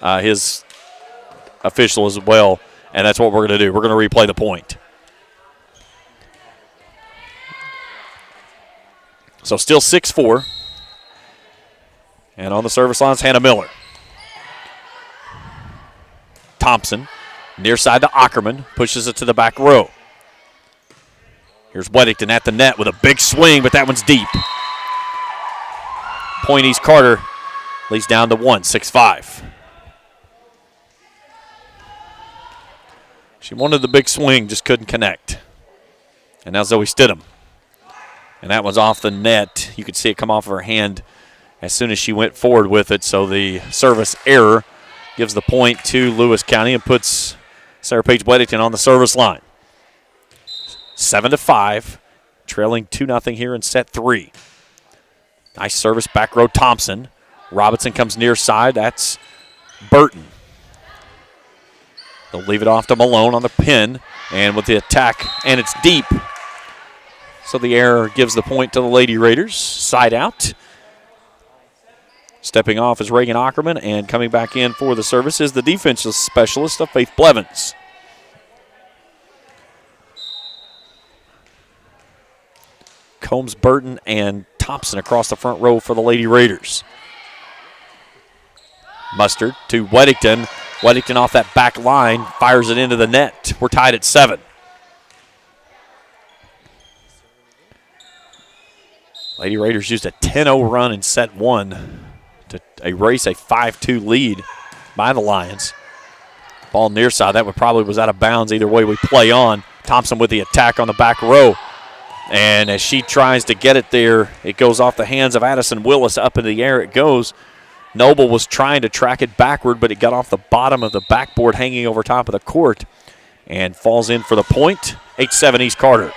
official as well, and that's what we're going to do. We're going to replay the point. So still 6-4. And on the service line is Hannah Miller. Thompson, near side to Ackerman, pushes it to the back row. Here's Weddington at the net with a big swing, but that one's deep. Point East Carter leads down to 1, 6-5. She wanted the big swing, just couldn't connect. And now Zoe Stidham. And that was off the net. You could see it come off of her hand as soon as she went forward with it. So the service error gives the point to Lewis County and puts Sarah Paige Weddington on the service line. 7-5, trailing 2-0 here in set 3. Nice service, back row Thompson. Robinson comes near side. That's Burton. They'll leave it off to Malone on the pin, and with the attack, and it's deep. So the error gives the point to the Lady Raiders. Side out. Stepping off is Reagan Ackerman, and coming back in for the service is the defensive specialist of Faith Blevins. Combs, Burton, and Thompson across the front row for the Lady Raiders. Mustard to Weddington. Weddington off that back line, fires it into the net. We're tied at 7. Lady Raiders used a 10-0 run in set 1 to erase a 5-2 lead by the Lions. Ball near side, that one probably was out of bounds. Either way we play on. Thompson with the attack on the back row. And as she tries to get it there, it goes off the hands of Addison Willis. Up in the air it goes. Noble was trying to track it backward, but it got off the bottom of the backboard hanging over top of the court and falls in for the point. 8-7 East Carter.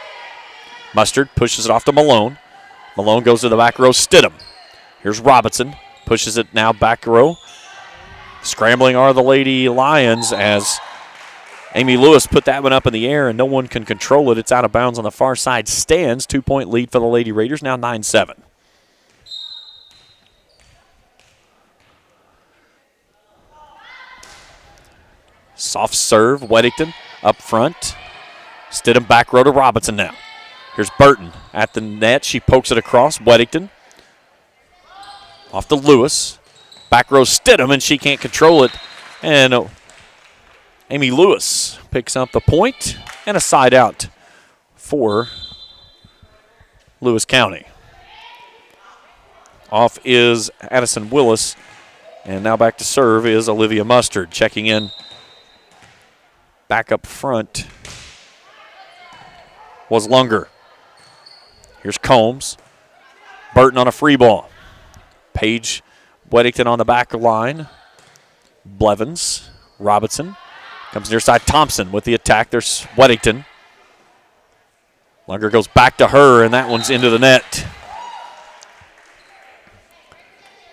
Mustard pushes it off to Malone. Malone goes to the back row. Stidham. Here's Robinson. Pushes it now back row. Scrambling are the Lady Lions as Amy Lewis put that one up in the air and no one can control it. It's out of bounds on the far side. Stands. 2-point lead for the Lady Raiders. Now 9-7. Soft serve. Weddington up front. Stidham back row to Robinson now. Here's Burton at the net. She pokes it across. Weddington. Off to Lewis. Back row Stidham, and she can't control it. And Amy Lewis picks up the point and a side out for Lewis County. Off is Addison Willis. And now back to serve is Olivia Mustard. Checking in back up front was Lunger. Here's Combs. Burton on a free ball. Paige Weddington on the back line. Blevins. Robinson. Comes near side. Thompson with the attack. There's Weddington. Lunger goes back to her, and that one's into the net.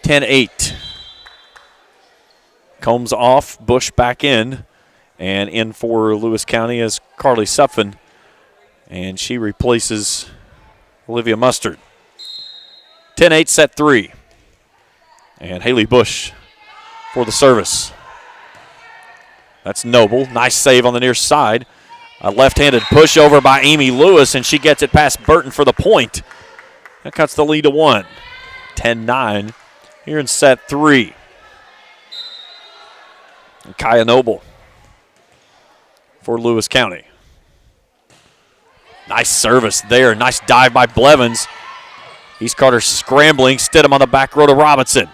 10-8. Combs off. Bush back in. And in for Lewis County is Carly Supfin. And she replaces Olivia Mustard. 10-8, set 3. And Haley Bush for the service. That's Noble. Nice save on the near side. A left-handed pushover by Amy Lewis, and she gets it past Burton for the point. That cuts the lead to 1. 10-9 here in set 3. And Kaya Noble for Lewis County. Nice service there. Nice dive by Blevins. East Carter scrambling. Stidham on the back row to Robinson.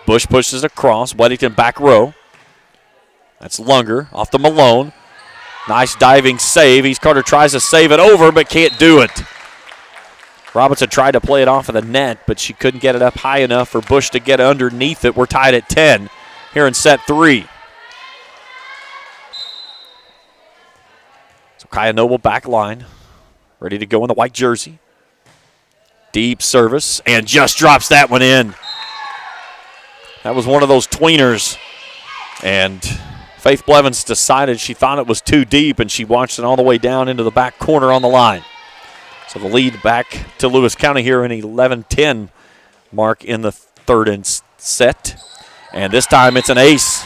Bush pushes across. Weddington back row. That's Lunger off to Malone. Nice diving save. East Carter tries to save it over, but can't do it. Robinson tried to play it off of the net, but she couldn't get it up high enough for Bush to get underneath it. We're tied at 10 here in set 3. So Kaya Noble back line, ready to go in the white jersey. Deep service, and just drops that one in. That was one of those tweeners, and Faith Blevins decided she thought it was too deep, and she watched it all the way down into the back corner on the line. So the lead back to Lewis County here in 11-10 mark in the third set. And this time it's an ace.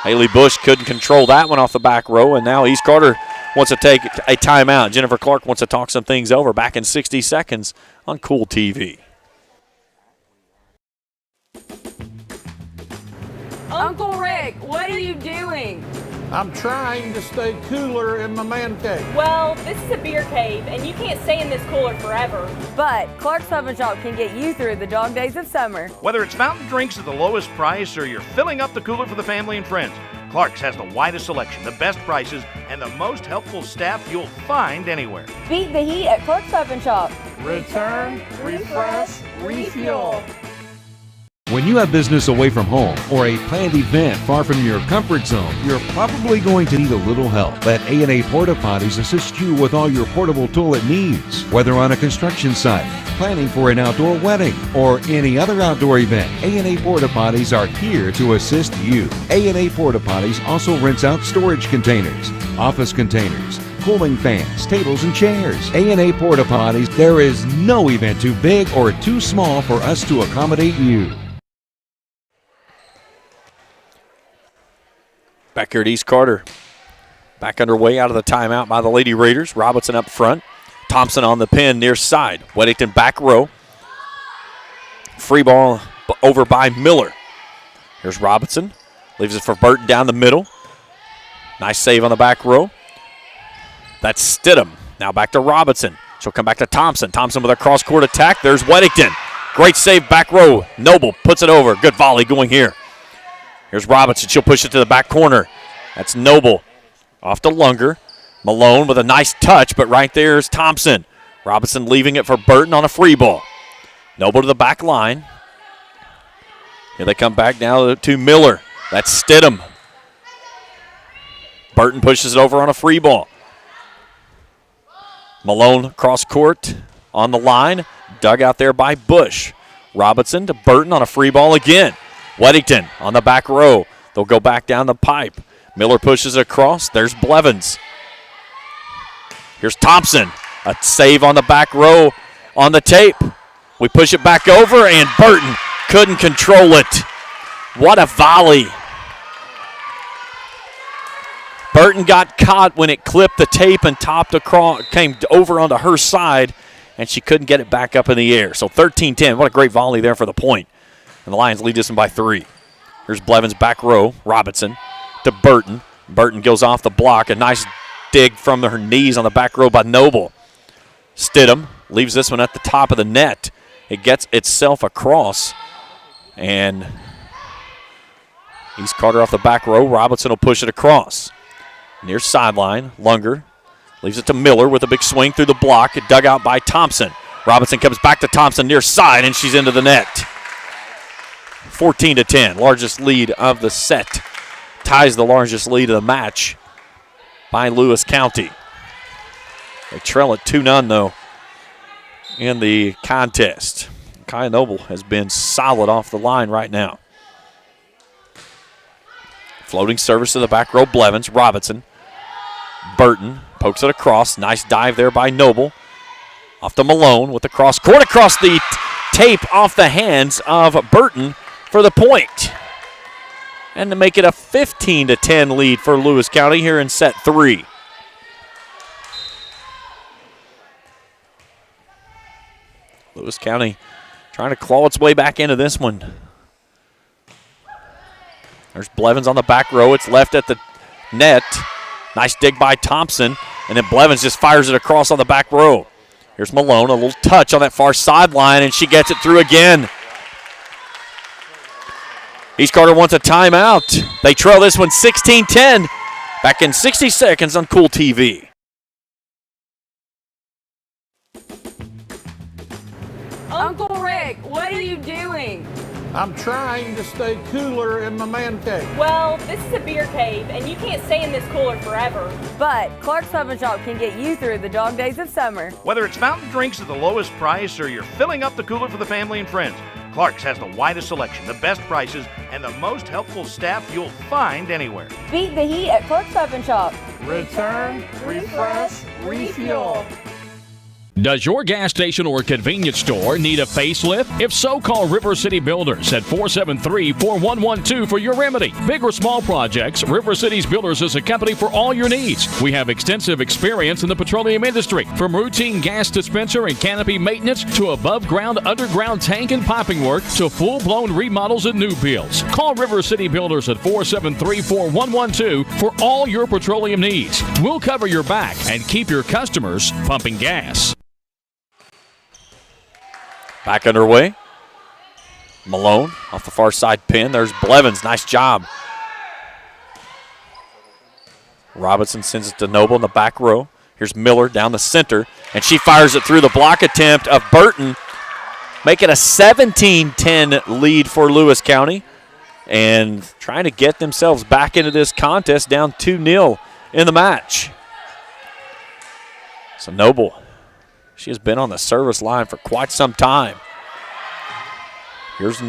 Haley Bush couldn't control that one off the back row, and now East Carter wants to take a timeout. Jennifer Clark wants to talk some things over. Back in 60 seconds on Cool TV. Uncle Rick, what are you doing? I'm trying to stay cooler in my man cave. Well, this is a beer cave, and you can't stay in this cooler forever. But Clark's Pub and Shop can get you through the dog days of summer. Whether it's fountain drinks at the lowest price or you're filling up the cooler for the family and friends, Clark's has the widest selection, the best prices, and the most helpful staff you'll find anywhere. Beat the heat at Clark's Pub and Shop. Return, refresh, refuel. When you have business away from home or a planned event far from your comfort zone, you're probably going to need a little help. Let A&A Porta Potties assist you with all your portable toilet needs. Whether on a construction site, planning for an outdoor wedding, or any other outdoor event, A&A Porta Potties are here to assist you. A&A Porta Potties also rents out storage containers, office containers, cooling fans, tables, and chairs. A&A Porta Potties, there is no event too big or too small for us to accommodate you. Back here at East Carter. Back underway out of the timeout by the Lady Raiders. Robinson up front. Thompson on the pin near side. Weddington back row. Free ball over by Miller. Here's Robinson. Leaves it for Burton down the middle. Nice save on the back row. That's Stidham. Now back to Robinson. She'll come back to Thompson. Thompson with a cross-court attack. There's Weddington. Great save back row. Noble puts it over. Good volley going here. Here's Robinson. She'll push it to the back corner. That's Noble. Off to Lunger. Malone with a nice touch, but right there is Thompson. Robinson leaving it for Burton on a free ball. Noble to the back line. Here they come back now to Miller. That's Stidham. Burton pushes it over on a free ball. Malone cross court on the line. Dug out there by Bush. Robinson to Burton on a free ball again. Weddington on the back row. They'll go back down the pipe. Miller pushes it across. There's Blevins. Here's Thompson. A save on the back row on the tape. We push it back over, and Burton couldn't control it. What a volley. Burton got caught when it clipped the tape and topped across, came over onto her side, and she couldn't get it back up in the air. So 13-10. What a great volley there for the point. And the Lions lead this one by 3. Here's Blevins back row. Robinson to Burton. Burton goes off the block. A nice dig from her knees on the back row by Noble. Stidham leaves this one at the top of the net. It gets itself across. And East Carter off the back row. Robinson will push it across. Near sideline. Lunger leaves it to Miller with a big swing through the block. It dug out by Thompson. Robinson comes back to Thompson near side, and she's into the net. 14-10, largest lead of the set. Ties the largest lead of the match by Lewis County. They trail at 2-0 though in the contest. Kaya Noble has been solid off the line right now. Floating service to the back row, Blevins. Robinson. Burton pokes it across. Nice dive there by Noble. Off to Malone with the cross court across the tape off the hands of Burton for the point. And to make it a 15-10 lead for Lewis County here in set 3. Lewis County trying to claw its way back into this one. There's Blevins on the back row. It's left at the net. Nice dig by Thompson. And then Blevins just fires it across on the back row. Here's Malone, a little touch on that far sideline, and she gets it through again. East Carter wants a timeout. They trail this one 16-10. Back in 60 seconds on Cool TV. Uncle Rick, what are you doing? I'm trying to stay cooler in my man cave. Well, this is a beer cave, and you can't stay in this cooler forever. But Clark's Pub and Shop can get you through the dog days of summer. Whether it's fountain drinks at the lowest price or you're filling up the cooler for the family and friends, Clark's has the widest selection, the best prices, and the most helpful staff you'll find anywhere. Beat the heat at Clark's Pub and Shop. Return, refresh, refuel. Does your gas station or convenience store need a facelift? If so, call River City Builders at 473-4112 for your remedy. Big or small projects, River City's Builders is a company for all your needs. We have extensive experience in the petroleum industry, from routine gas dispenser and canopy maintenance to above-ground, underground tank and piping work to full-blown remodels and new builds. Call River City Builders at 473-4112 for all your petroleum needs. We'll cover your back and keep your customers pumping gas. Back underway. Malone off the far side pin. There's Blevins. Nice job. Robinson sends it to Noble in the back row. Here's Miller down the center, and she fires it through the block attempt of Burton, making a 17-10 lead for Lewis County, and trying to get themselves back into this contest down 2-0 in the match. So Noble, she has been on the service line for quite some time. Here's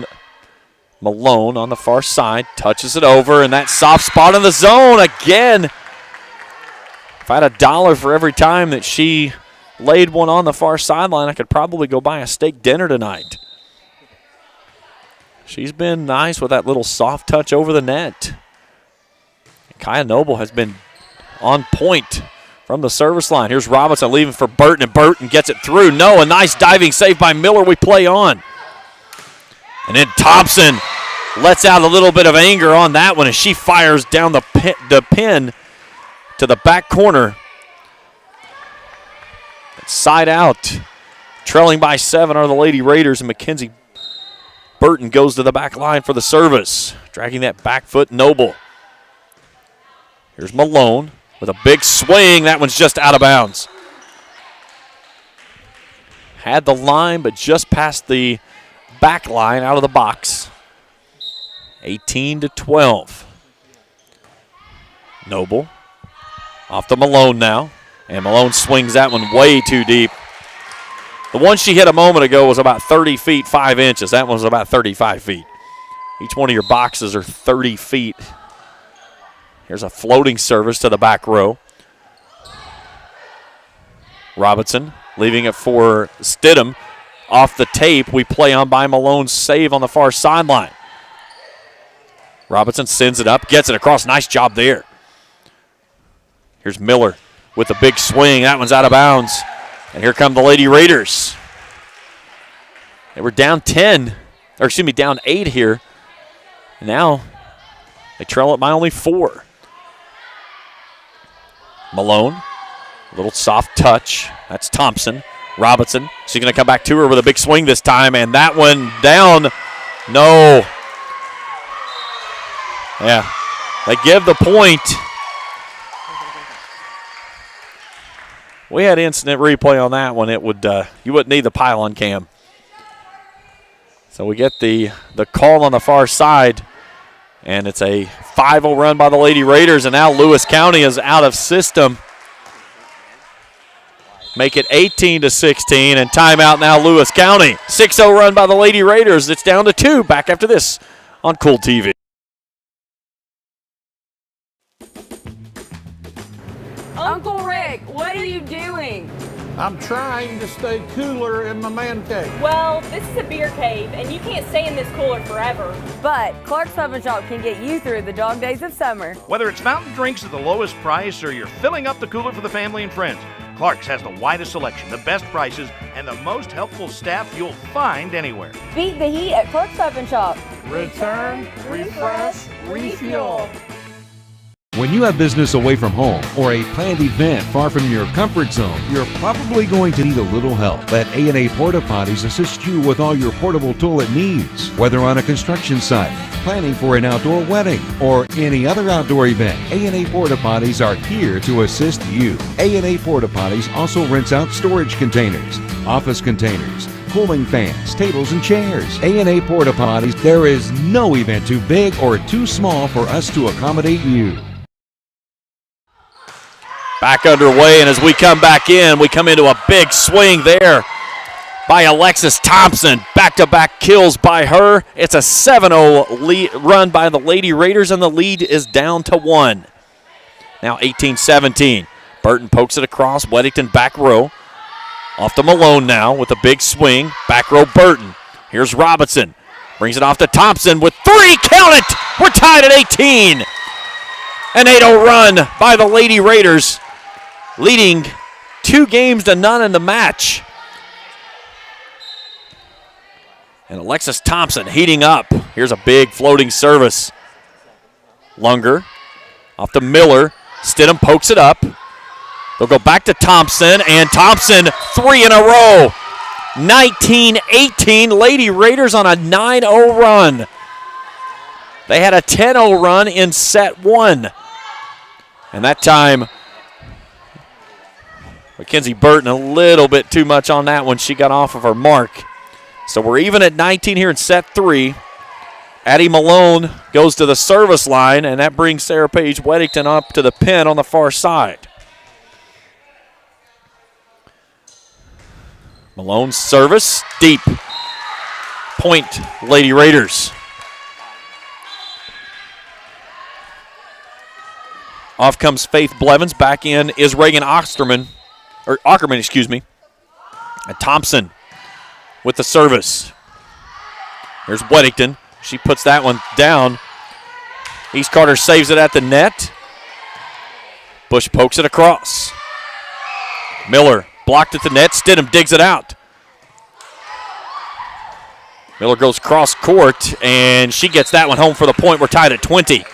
Malone on the far side, touches it over, and that soft spot in the zone again. If I had $1 for every time that she laid one on the far sideline, I could probably go buy a steak dinner tonight. She's been nice with that little soft touch over the net. Kaya Noble has been on point from the service line. Here's Robinson leaving for Burton, and Burton gets it through. No, a nice diving save by Miller. We play on. And then Thompson lets out a little bit of anger on that one as she fires down the pin to the back corner. Side out. Trailing by 7 are the Lady Raiders, and Mackenzie Burton goes to the back line for the service. Dragging that back foot, Noble. Here's Malone with a big swing. That one's just out of bounds. Had the line, but just past the back line out of the box. 18-12. Noble off to Malone now. And Malone swings that one way too deep. The one she hit a moment ago was about 30 feet, 5 inches. That one was about 35 feet. Each one of your boxes are 30 feet. Here's a floating service to the back row. Robinson leaving it for Stidham. Off the tape, we play on by Malone's save on the far sideline. Robinson sends it up, gets it across. Nice job there. Here's Miller with a big swing. That one's out of bounds. And here come the Lady Raiders. They were down 10, or excuse me, down 8 here. And now they trail it by only 4. Malone, a little soft touch. That's Thompson. Robinson, she's going to come back to her with a big swing this time, and that one down. No. Yeah, they give the point. We had instant replay on that one. It would you wouldn't need the pylon cam. So we get the call on the far side, and it's a 5-0 run by the Lady Raiders, and now Lewis County is out of system. Make it 18-16, and timeout now Lewis County. 6-0 run by the Lady Raiders. It's down to 2. Back after this on Cool TV. Uncle Rick, what are you doing? I'm trying to stay cooler in my man cave. Well, this is a beer cave, and you can't stay in this cooler forever. But Clark's Pub and Shop can get you through the dog days of summer. Whether it's fountain drinks at the lowest price or you're filling up the cooler for the family and friends, Clark's has the widest selection, the best prices, and the most helpful staff you'll find anywhere. Beat the heat at Clark's Pub and Shop. Return, refresh, refuel. When you have business away from home or a planned event far from your comfort zone, you're probably going to need a little help. Let A&A Porta Potties assist you with all your portable toilet needs. Whether on a construction site, planning for an outdoor wedding, or any other outdoor event, A&A Porta Potties are here to assist you. A&A Porta Potties also rents out storage containers, office containers, cooling fans, tables, and chairs. A&A Porta Potties, there is no event too big or too small for us to accommodate you. Back underway, and as we come back in, we come into a big swing there by Alexis Thompson. Back-to-back kills by her. It's a 7-0 run by the Lady Raiders, and the lead is down to 1. Now 18-17. Burton pokes it across. Weddington back row. Off to Malone now with a big swing. Back row Burton. Here's Robinson. Brings it off to Thompson with 3. Count it! We're tied at 18. An 8-0 run by the Lady Raiders, leading 2-0 in the match. And Alexis Thompson heating up. Here's a big floating service. Lunger off to Miller. Stidham pokes it up. They'll go back to Thompson, and Thompson 3 in a row. 19-18, Lady Raiders on a 9-0 run. They had a 10-0 run in set 1. And that time, Mackenzie Burton a little bit too much on that one. She got off of her mark. So we're even at 19 here in set 3. Addie Malone goes to the service line, and that brings Sarah Paige Weddington up to the pin on the far side. Malone's service, deep. Point, Lady Raiders. Off comes Faith Blevins. Back in is Reagan Ackerman, And Thompson with the service. Here's Weddington. She puts that one down. East Carter saves it at the net. Bush pokes it across. Miller blocked at the net. Stidham digs it out. Miller goes cross court, and she gets that one home for the point. We're tied at 20.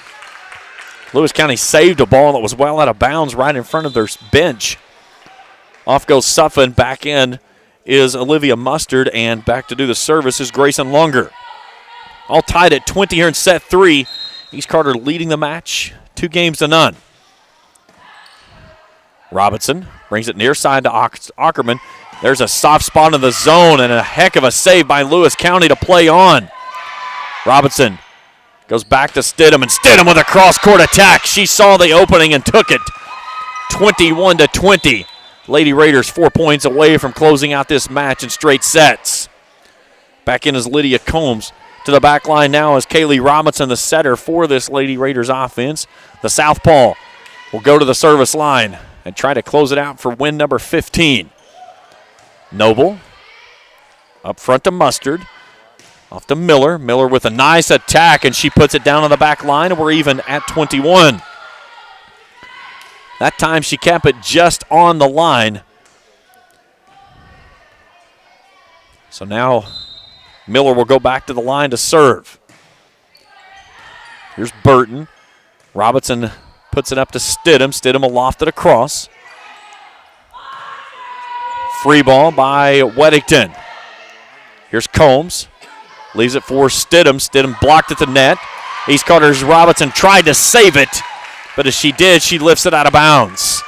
Lewis County saved a ball that was well out of bounds right in front of their bench. Off goes Suffin. Back in is Olivia Mustard, and back to do the service is Grayson Lunger. All tied at 20 here in set 3. East Carter leading the match 2-0. Robinson brings it near side to Ackerman. There's a soft spot in the zone, and a heck of a save by Lewis County to play on. Robinson goes back to Stidham, and Stidham with a cross-court attack. She saw the opening and took it. 21-20. Lady Raiders 4 points away from closing out this match in straight sets. Back in is Lydia Combs. To the back line now is Kaylee Robinson, the setter for this Lady Raiders offense. The southpaw will go to the service line and try to close it out for win number 15. Noble up front to Mustard. Off to Miller. Miller with a nice attack, and she puts it down on the back line, and we're even at 21. That time she kept it just on the line. So now Miller will go back to the line to serve. Here's Burton. Robinson puts it up to Stidham. Stidham aloft it across. Free ball by Weddington. Here's Combs. Leaves it for Stidham. Stidham blocked at the net. East Carter's Robinson tried to save it, but as she did, she lifts it out of bounds.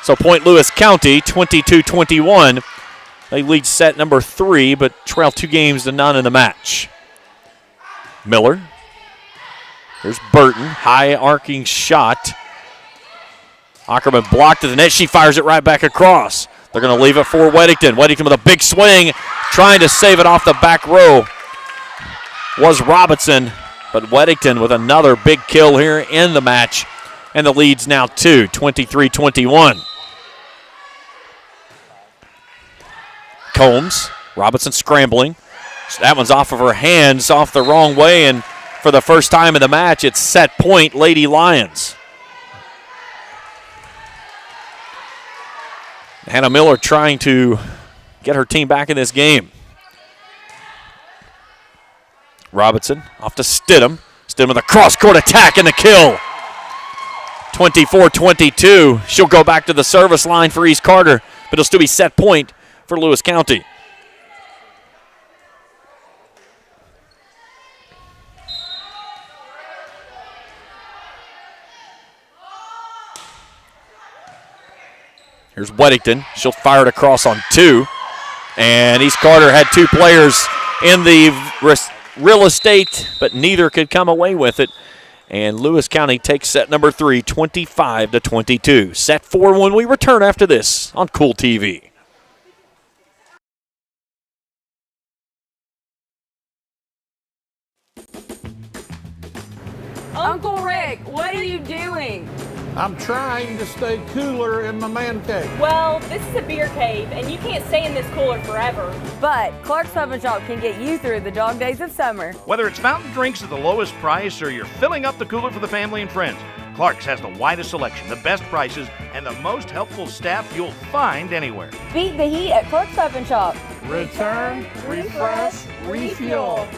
So point Lewis County, 22-21. They lead set number 3, but trail 2-0 in the match. Miller. Here's Burton. High arcing shot. Ackerman blocked at the net. She fires it right back across. They're going to leave it for Weddington. Weddington with a big swing, trying to save it off the back row was Robinson, but Weddington with another big kill here in the match, and the lead's now 2, 23-21. Combs, Robinson scrambling. That one's off of her hands, off the wrong way, and for the first time in the match, it's set point Lady Lions. Hannah Miller trying to get her team back in this game. Robinson off to Stidham. Stidham with a cross-court attack and the kill. 24-22. She'll go back to the service line for East Carter, but it'll still be set point for Lewis County. Here's Weddington. She'll fire it across on 2. And East Carter had 2 players in the real estate, but neither could come away with it. And Lewis County takes set number 3, 25-22. Set 4 when we return after this on Cool TV. Uncle Rick, what are you doing? I'm trying to stay cooler in my man cave. Well, this is a beer cave, and you can't stay in this cooler forever. But Clark's Pub and Shop can get you through the dog days of summer. Whether it's fountain drinks at the lowest price or you're filling up the cooler for the family and friends, Clark's has the widest selection, the best prices, and the most helpful staff you'll find anywhere. Beat the heat at Clark's Pub and Shop. Return, refresh, refuel.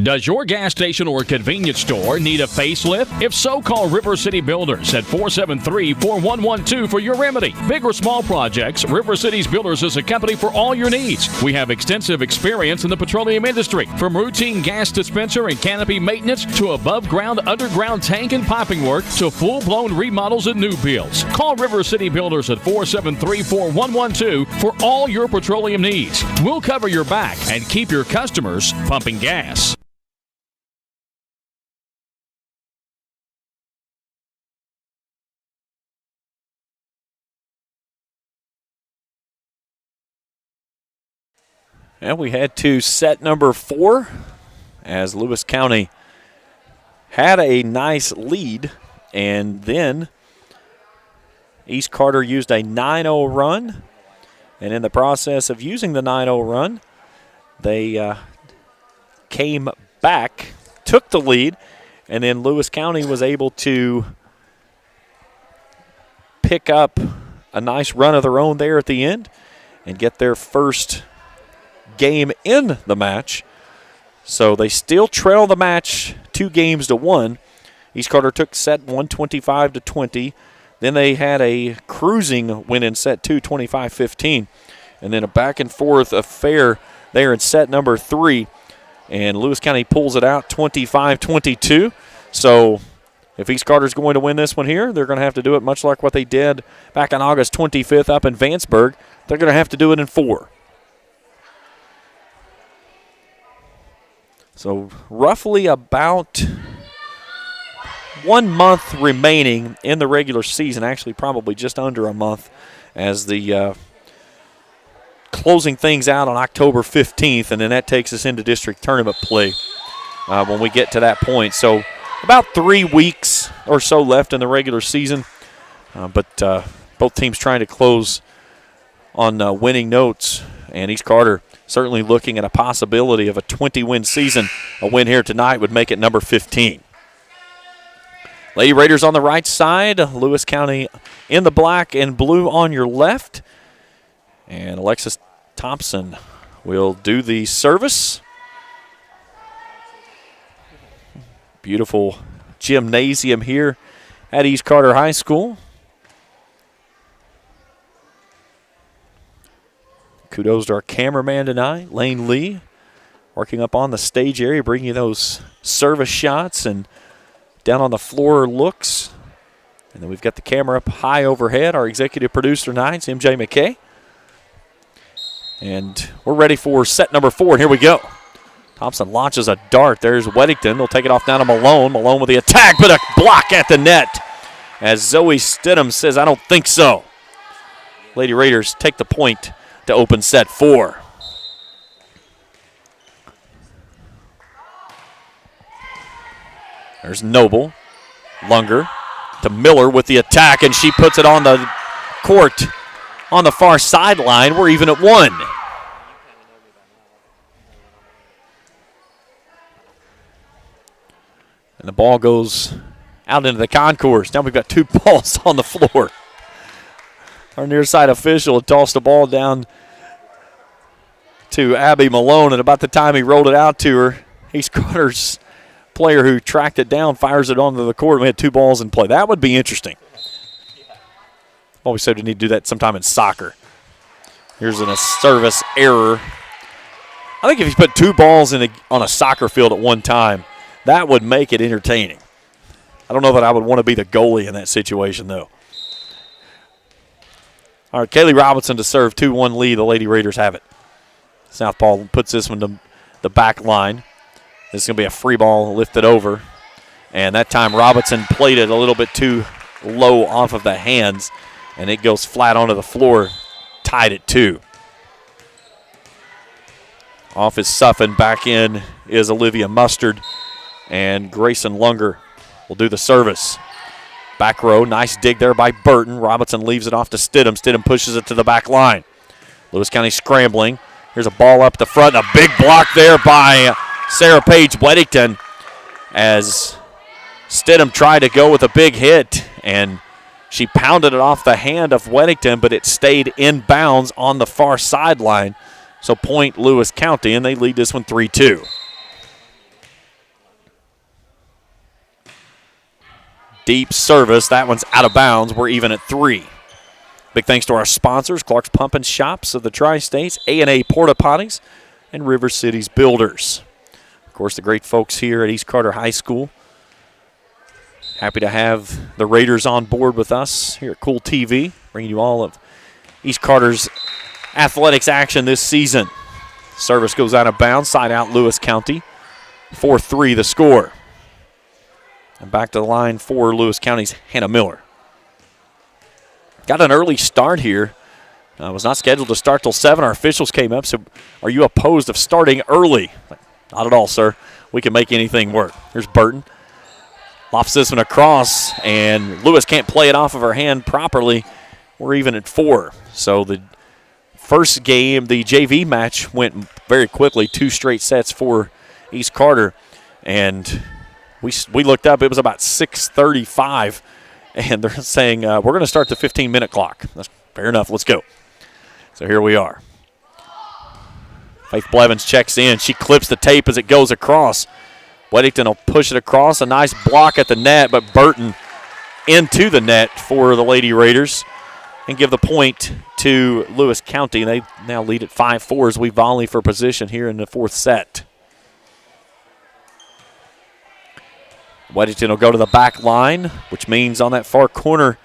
Does your gas station or convenience store need a facelift? If so, call River City Builders at 473-4112 for your remedy. Big or small projects, River City's Builders is a company for all your needs. We have extensive experience in the petroleum industry, from routine gas dispenser and canopy maintenance to above-ground, underground tank and piping work to full-blown remodels and new builds. Call River City Builders at 473-4112 for all your petroleum needs. We'll cover your back and keep your customers pumping gas. And we head to set number 4 as Lewis County had a nice lead, and then East Carter used a 9-0 run. And in the process of using the 9-0 run, they came back, took the lead, and then Lewis County was able to pick up a nice run of their own there at the end and get their first game in the match. So they still trail the match 2-1. East Carter took set 1, 25-20. Then they had a cruising win in set 2, 25-15. And then a back and forth affair there in set number 3. And Lewis County pulls it out 25-22. So if East Carter's going to win this one here, they're going to have to do it much like what they did back on August 25th up in Vanceburg. They're going to have to do it in 4. So roughly about 1 month remaining in the regular season, actually probably just under a month, as the closing things out on October 15th, and then that takes us into district tournament play when we get to that point. So about 3 weeks or so left in the regular season, but both teams trying to close on winning notes, and East Carter certainly looking at a possibility of a 20-win season. A win here tonight would make it number 15. Lady Raiders on the right side, Lewis County in the black and blue on your left. And Alexis Thompson will do the service. Beautiful gymnasium here at East Carter High School. Kudos to our cameraman tonight, Lane Lee, working up on the stage area, bringing you those service shots and down on the floor looks. And then we've got the camera up high overhead. Our executive producer tonight is MJ McKay. And we're ready for set number 4, and here we go. Thompson launches a dart. There's Weddington. They'll take it off down to Malone. Malone with the attack, but a block at the net. As Zoe Stidham says, I don't think so. Lady Raiders take the point to open set 4. There's Noble. Lunger to Miller with the attack, and she puts it on the court on the far sideline. We're even at 1. And the ball goes out into the concourse. Now we've got 2 balls on the floor. Our near side official tossed the ball down to Abby Malone, and about the time he rolled it out to her, East Carter's player who tracked it down fires it onto the court, and we had 2 balls in play. That would be interesting. Always said we need to do that sometime in soccer. Here's a service error. I think if you put 2 balls on a soccer field at one time, that would make it entertaining. I don't know that I would want to be the goalie in that situation, though. All right, Kaylee Robinson to serve, 2-1 lead. The Lady Raiders have it. Southpaw puts this one to the back line. This is going to be a free ball lifted over. And that time Robinson played it a little bit too low off of the hands, and it goes flat onto the floor, tied at 2. Off is Suffin. Back in is Olivia Mustard. And Grayson Lunger will do the service. Back row, nice dig there by Burton. Robinson leaves it off to Stidham. Stidham pushes it to the back line. Lewis County scrambling. Here's a ball up the front. A big block there by Sarah Page Weddington as Stidham tried to go with a big hit, and she pounded it off the hand of Weddington, but it stayed in bounds on the far sideline. So point Lewis County, and they lead this one 3-2. Deep service. That one's out of bounds. We're even at 3. Big thanks to our sponsors, Clark's Pump and Shops of the Tri-States, A&A Porta Potties, and River Cities Builders. Of course, the great folks here at East Carter High School. Happy to have the Raiders on board with us here at Cool TV, bringing you all of East Carter's athletics action this season. Service goes out of bounds, side out Lewis County. 4-3 the score. And back to the line for Lewis County's Hannah Miller. Got an early start here. Was not scheduled to start till 7. Our officials came up, so are you opposed of starting early? Not at all, sir. We can make anything work. Here's Burton. Lofts this one across, and Lewis can't play it off of her hand properly. We're even at 4. So the first game, the JV match, went very quickly. 2 straight sets for East Carter. And we looked up, it was about 6:35, and they're saying we're going to start the 15-minute clock. That's fair enough. Let's go. So here we are. Faith Blevins checks in. She clips the tape as it goes across. Weddington will push it across. A nice block at the net, but Burton into the net for the Lady Raiders and give the point to Lewis County. They now lead at 5-4 as we volley for position here in the 4th set. Weddington will go to the back line, which means on that far corner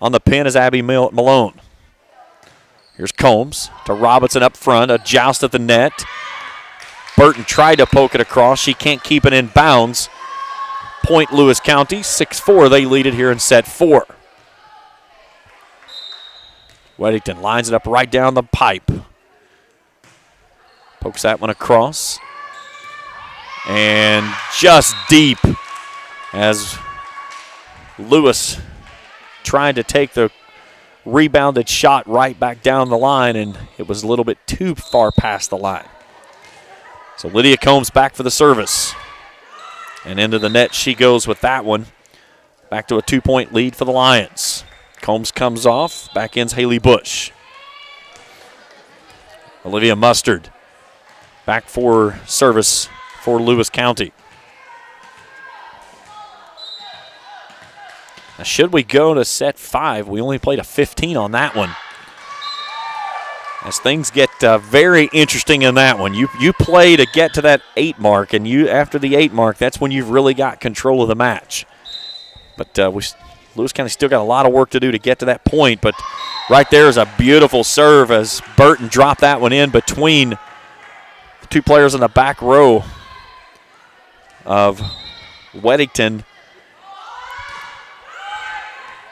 on the pin is Abby Malone. Here's Combs to Robinson up front, a joust at the net. Burton tried to poke it across. She can't keep it in bounds. Point Lewis County, 6-4. They lead it here in set 4. Weddington lines it up right down the pipe. Pokes that one across. And just deep as Lewis trying to take the rebounded shot right back down the line, and it was a little bit too far past the line. So Lydia Combs back for the service. And into the net she goes with that one. Back to a 2-point lead for the Lions. Combs comes off. Back ends Haley Bush. Olivia Mustard back for service for Lewis County. Now, should we go to set 5, we only played a 15 on that one. As things get very interesting in that one. You play to get to that 8 mark, and after the 8 mark, that's when you've really got control of the match. But Lewis County still got a lot of work to do to get to that point. But right there is a beautiful serve as Burton dropped that one in between the 2 players in the back row of Weddington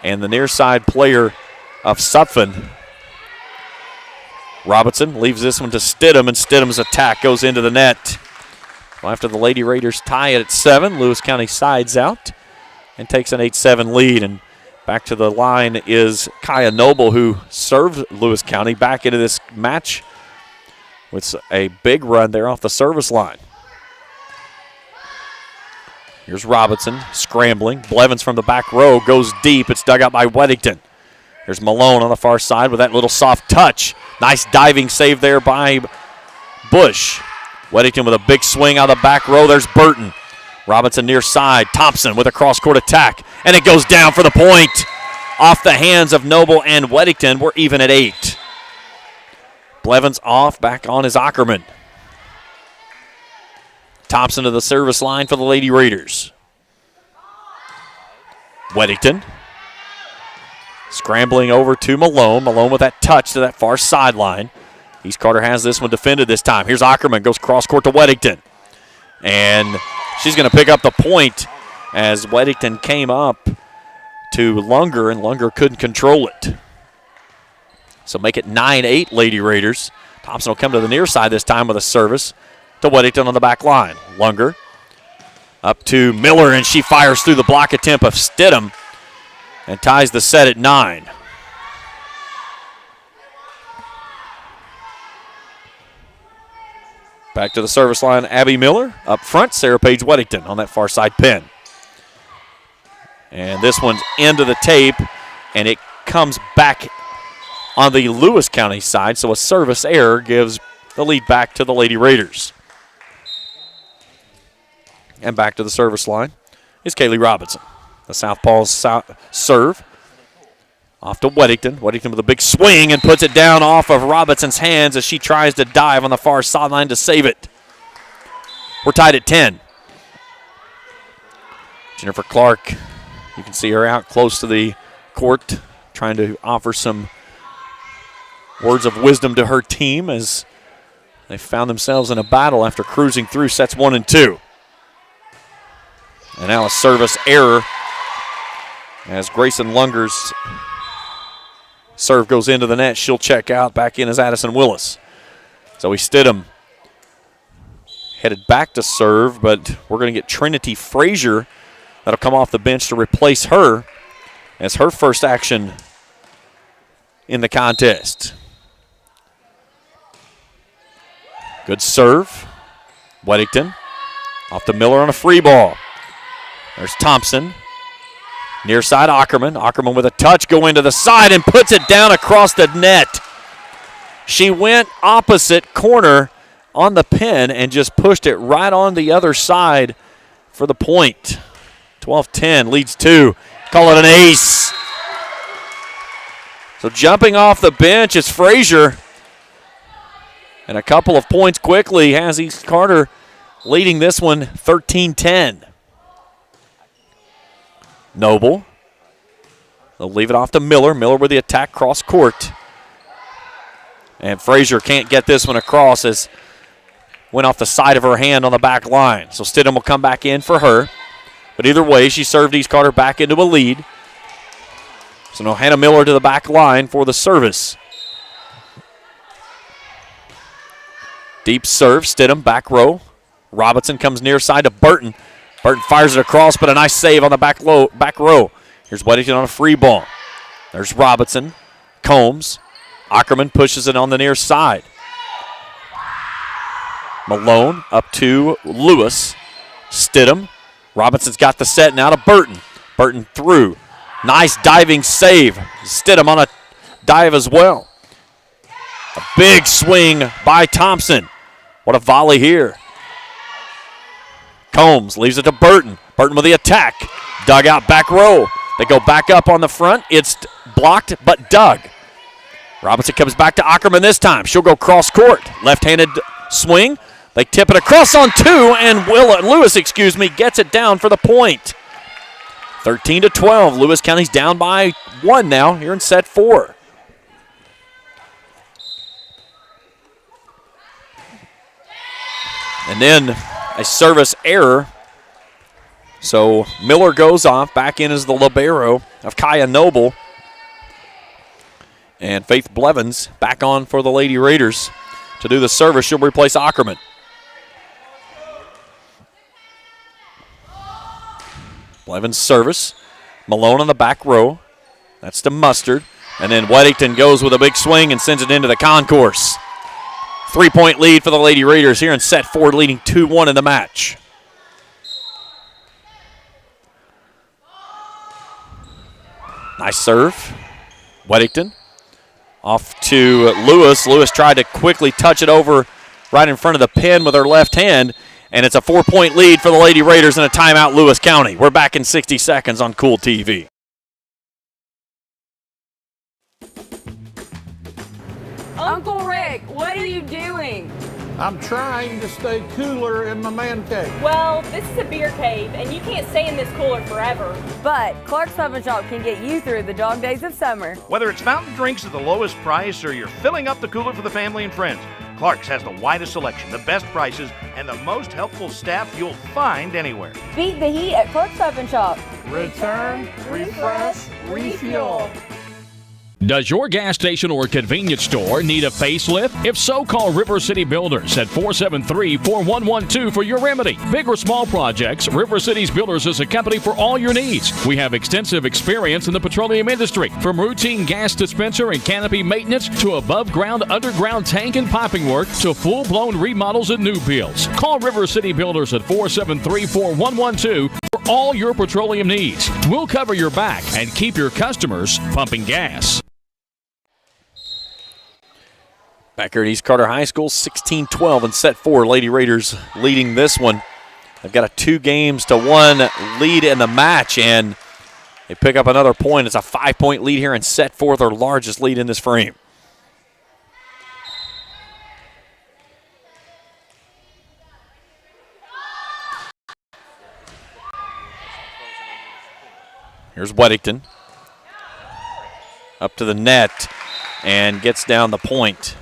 and the near side player of Sutphen. Robinson leaves this one to Stidham, and Stidham's attack goes into the net. Well, after the Lady Raiders tie it at 7, Lewis County sides out and takes an 8-7 lead. And back to the line is Kaya Noble, who served Lewis County back into this match with a big run there off the service line. Here's Robinson scrambling. Blevins from the back row goes deep. It's dug out by Weddington. There's Malone on the far side with that little soft touch. Nice diving save there by Bush. Weddington with a big swing out of the back row. There's Burton. Robinson near side. Thompson with a cross-court attack, and it goes down for the point. Off the hands of Noble and Weddington. We're even at 8. Blevins off, back on is Ackerman. Thompson to the service line for the Lady Raiders. Weddington scrambling over to Malone. Malone with that touch to that far sideline. East Carter has this one defended this time. Here's Ackerman, goes cross-court to Weddington. And she's going to pick up the point as Weddington came up to Lunger, and Lunger couldn't control it. So make it 9-8 Lady Raiders. Thompson will come to the near side this time with a service to Weddington on the back line. Lunger up to Miller, and she fires through the block attempt of Stidham and ties the set at 9. Back to the service line, Abby Miller. Up front, Sarah Page Weddington on that far side pin. And this one's into the tape, and it comes back on the Lewis County side, so a service error gives the lead back to the Lady Raiders. And back to the service line is Kaylee Robinson. The Southpaw's serve off to Weddington. Weddington with a big swing and puts it down off of Robinson's hands as she tries to dive on the far sideline to save it. We're tied at 10. Jennifer Clark, you can see her out close to the court trying to offer some words of wisdom to her team as they found themselves in a battle after cruising through sets 1 and 2. And now a service error as Grayson Lunger's serve goes into the net. She'll check out. Back in is Addison Willis. Zoe Stidham headed back to serve, but we're going to get Trinity Frazier that'll come off the bench to replace her as her first action in the contest. Good serve. Weddington off to Miller on a free ball. There's Thompson. Near side, Ackerman. Ackerman with a touch, go into the side and puts it down across the net. She went opposite corner on the pin and just pushed it right on the other side for the point. 12-10 leads 2. Call it an ace. So jumping off the bench is Frazier. And a couple of points quickly has East Carter leading this one 13-10. Noble. They'll leave it off to Miller. Miller with the attack cross court. And Frazier can't get this one across as went off the side of her hand on the back line. So Stidham will come back in for her. But either way, she served East Carter back into a lead. So now Hannah Miller to the back line for the service. Deep serve, Stidham, back row. Robinson comes near side to Burton. Burton fires it across, but a nice save on the back row. Here's Weddington on a free ball. There's Robinson. Combs. Ackerman pushes it on the near side. Malone up to Lewis. Stidham. Robinson's got the set now to Burton. Burton through. Nice diving save. Stidham on a dive as well. A big swing by Thompson. What a volley here. Combs leaves it to Burton. Burton with the attack. Dug out back row. They go back up on the front. It's blocked but dug. Robinson comes back to Ackerman this time. She'll go cross court. Left-handed swing. They tip it across on 2, and Lewis gets it down for the point. 13-12. Lewis County's down by 1 now here in set 4. And then a service error. So Miller goes off. Back in is the libero of Kaya Noble. And Faith Blevins back on for the Lady Raiders to do the service. She'll replace Ackerman. Blevins service. Malone on the back row. That's to Mustard. And then Weddington goes with a big swing and sends it into the concourse. 3-point lead for the Lady Raiders here in set 4, leading 2-1 in the match. Nice serve. Weddington off to Lewis. Lewis tried to quickly touch it over right in front of the pin with her left hand, And it's a 4-point lead for the Lady Raiders and a timeout, Lewis County. We're back in 60 seconds on Cool TV. Uncle Rick, what are you doing? I'm trying to stay cooler in my man cave. Well, this is a beer cave, and you can't stay in this cooler forever. But Clark's Pub and Shop can get you through the dog days of summer. Whether it's fountain drinks at the lowest price or you're filling up the cooler for the family and friends, Clark's has the widest selection, the best prices, and the most helpful staff you'll find anywhere. Beat the heat at Clark's Pub and Shop. Return, refresh, refuel. Does your gas station or convenience store need a facelift? If so, call River City Builders at 473-4112 for your remedy. Big or small projects, River City's Builders is a company for all your needs. We have extensive experience in the petroleum industry, from routine gas dispenser and canopy maintenance to above-ground, underground tank and piping work to full-blown remodels and new builds. Call River City Builders at 473-4112 for all your petroleum needs. We'll cover your back and keep your customers pumping gas. Back here at East Carter High School, 16-12 in set 4. Lady Raiders leading this one. They've got a 2-1 lead in the match, and they pick up another point. It's a 5-point lead here in set 4, their largest lead in this frame. Here's Weddington. Up to the net and gets down the point.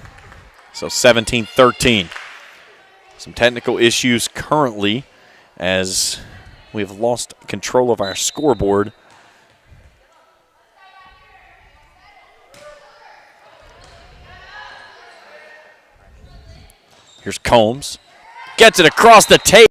So 17-13. Some technical issues currently as we've lost control of our scoreboard. Here's Combs. Gets it across the tape.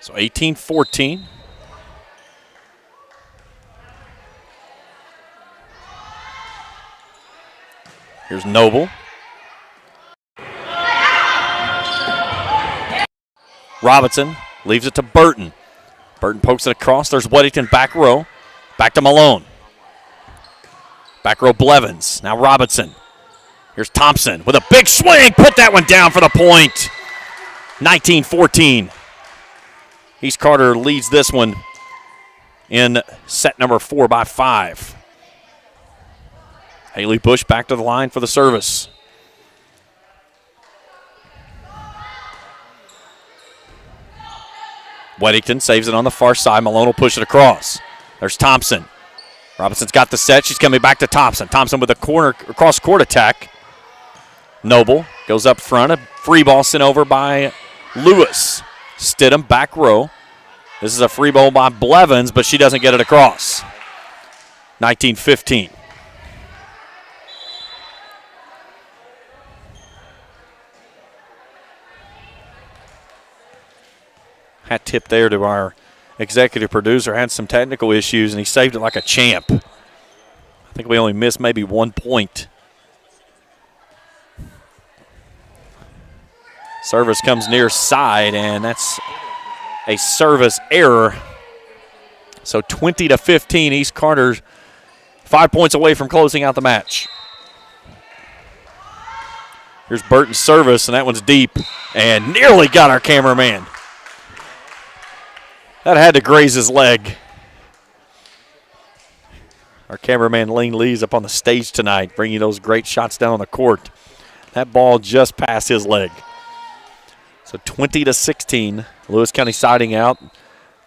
So 18-14. Here's Noble. Robinson leaves it to Burton. Burton pokes it across. There's Weddington back row. Back to Malone. Back row Blevins. Now Robinson. Here's Thompson with a big swing. Put that one down for the point. 19-14. East Carter leads this one in set number 4 by 5. Haley Bush back to the line for the service. Weddington saves it on the far side. Malone will push it across. There's Thompson. Robinson's got the set. She's coming back to Thompson. Thompson with a corner across court attack. Noble goes up front. A free ball sent over by Lewis. Stidham back row. This is a free ball by Blevins, but she doesn't get it across. 19-15. Hat tip there to our executive producer. Had some technical issues, and he saved it like a champ. I think we only missed maybe 1 point. Service comes near side, and that's a service error. So 20-15, East Carter 5 points away from closing out the match. Here's Burton's service, and that one's deep, and nearly got our cameraman. That had to graze his leg. Our cameraman Lane Lee's up on the stage tonight, bringing those great shots down on the court. That ball just passed his leg. So 20-16, Lewis County siding out.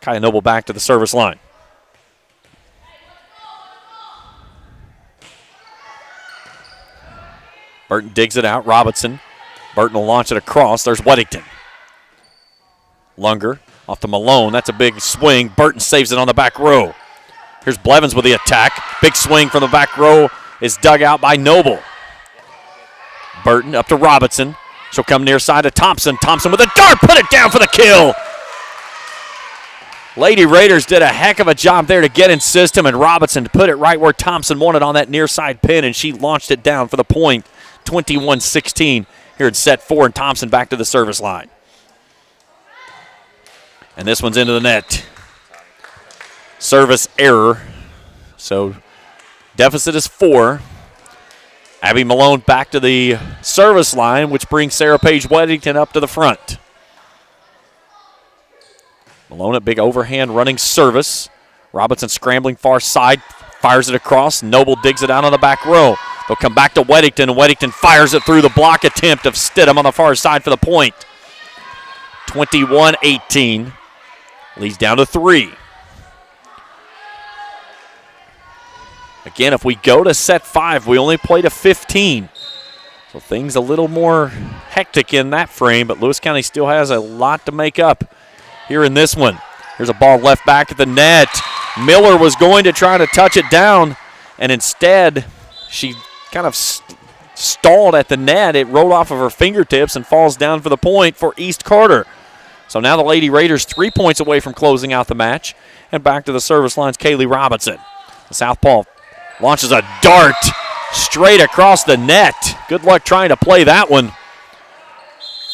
Kaya Noble back to the service line. Burton digs it out. Robinson. Burton will launch it across. There's Weddington. Lunger off to Malone. That's a big swing. Burton saves it on the back row. Here's Blevins with the attack. Big swing from the back row is dug out by Noble. Burton up to Robinson. She'll come near side to Thompson. Thompson with a dart. Put it down for the kill. Lady Raiders did a heck of a job there to get in system, and Robinson put it right where Thompson wanted on that near side pin, and she launched it down for the point. 21-16 here in set 4, and Thompson back to the service line. And this one's into the net. Service error. So deficit is 4. Abby Malone back to the service line, which brings Sarah Paige Weddington up to the front. Malone at big overhand running service. Robinson scrambling far side, fires it across. Noble digs it out on the back row. They'll come back to Weddington, and Weddington fires it through the block attempt of Stidham on the far side for the point. 21-18. Leads down to 3. Again, if we go to set 5, we only play to 15. So things a little more hectic in that frame, but Lewis County still has a lot to make up here in this one. Here's a ball left back at the net. Miller was going to try to touch it down, and instead she kind of stalled at the net. It rolled off of her fingertips and falls down for the point for East Carter. So now the Lady Raiders 3 points away from closing out the match. And back to the service lines, Kaylee Robinson. The southpaw launches a dart straight across the net. Good luck trying to play that one,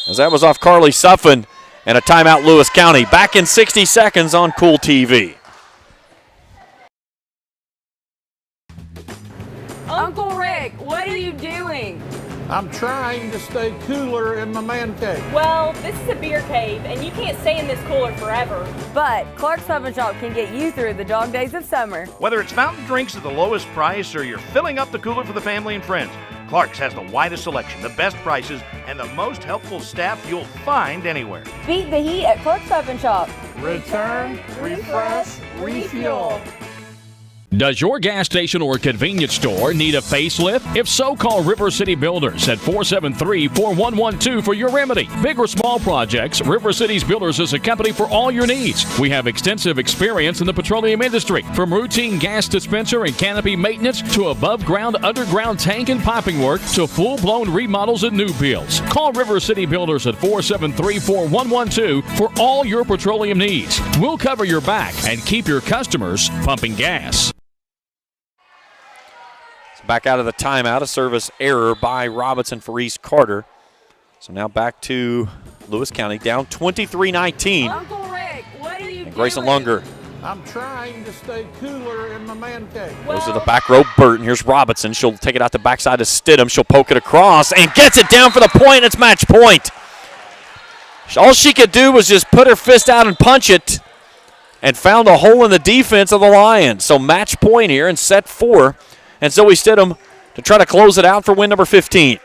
as that was off Carly Suffin. And a timeout, Lewis County. Back in 60 seconds on Cool TV. Uncle Rick, what are you doing? I'm trying to stay cooler in my man cave. Well, this is a beer cave, and you can't stay in this cooler forever. But Clark's Pub and Shop can get you through the dog days of summer. Whether it's fountain drinks at the lowest price or you're filling up the cooler for the family and friends, Clark's has the widest selection, the best prices, and the most helpful staff you'll find anywhere. Beat the heat at Clark's Pub and Shop. Return, refresh, refuel. Does your gas station or convenience store need a facelift? If so, call River City Builders at 473-4112 for your remedy. Big or small projects, River City's Builders is a company for all your needs. We have extensive experience in the petroleum industry, from routine gas dispenser and canopy maintenance to above-ground, underground tank and piping work to full-blown remodels and new builds. Call River City Builders at 473-4112 for all your petroleum needs. We'll cover your back and keep your customers pumping gas. Back out of the timeout, a service error by Robinson for East Carter. So now back to Lewis County, down 23-19. Uncle Rick, what are you doing? Grayson Lunger I'm trying to stay cooler in my man cave. goes to the back row. Burton, here's Robinson. She'll take it out the backside to Stidham. She'll poke it across and gets it down for the point. It's match point. All she could do was just put her fist out and punch it, and found a hole in the defense of the Lions. So match point here in set 4. And Zoe Stidham to try to close it out for win number 15.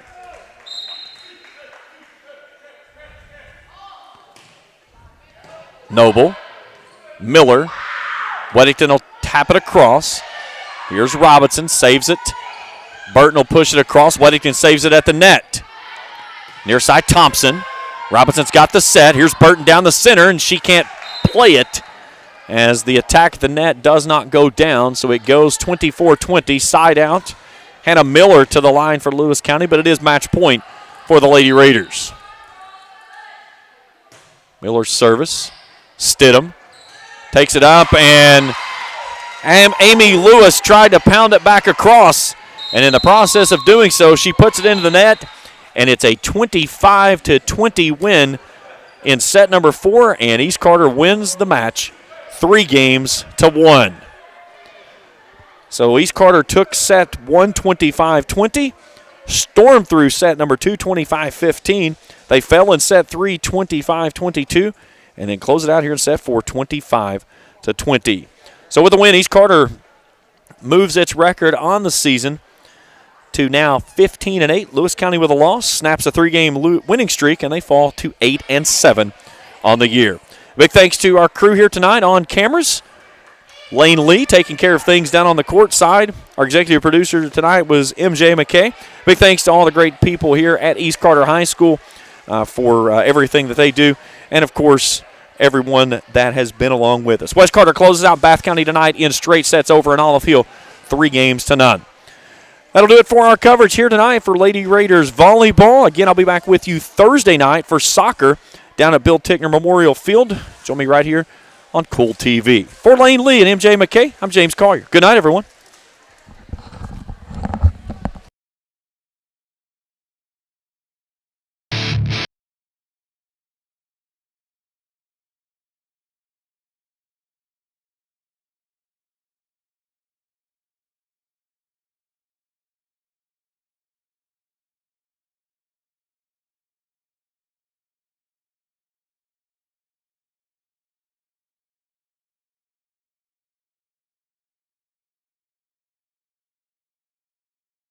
Noble, Miller, Weddington will tap it across. Here's Robinson, saves it. Burton will push it across. Weddington saves it at the net. Near side Thompson. Robinson's got the set. Here's Burton down the center, and she can't play it, as the attack at the net does not go down, so it goes 24-20, side out. Hannah Miller to the line for Lewis County, but it is match point for the Lady Raiders. Miller's service. Stidham takes it up, and Amy Lewis tried to pound it back across, and in the process of doing so, she puts it into the net, and it's a 25-20 win in set number 4, and East Carter wins the match 3-1. So East Carter took set 1 25-20, stormed through set number 2 25-15. They fell in set 3 25-22, and then close it out here in set 4 25-20. So with the win, East Carter moves its record on the season to now 15-8. Lewis County with a loss snaps a 3-game winning streak, and they fall to 8-7 on the year. Big thanks to our crew here tonight on cameras. Lane Lee taking care of things down on the court side. Our executive producer tonight was MJ McKay. Big thanks to all the great people here at East Carter High School for everything that they do. And, of course, everyone that has been along with us. West Carter closes out Bath County tonight in straight sets over in Olive Hill, 3-0. That'll do it for our coverage here tonight for Lady Raiders volleyball. Again, I'll be back with you Thursday night for soccer down at Bill Tickner Memorial Field. Join me right here on Cool TV. For Lane Lee and MJ McKay, I'm James Collier. Good night, everyone.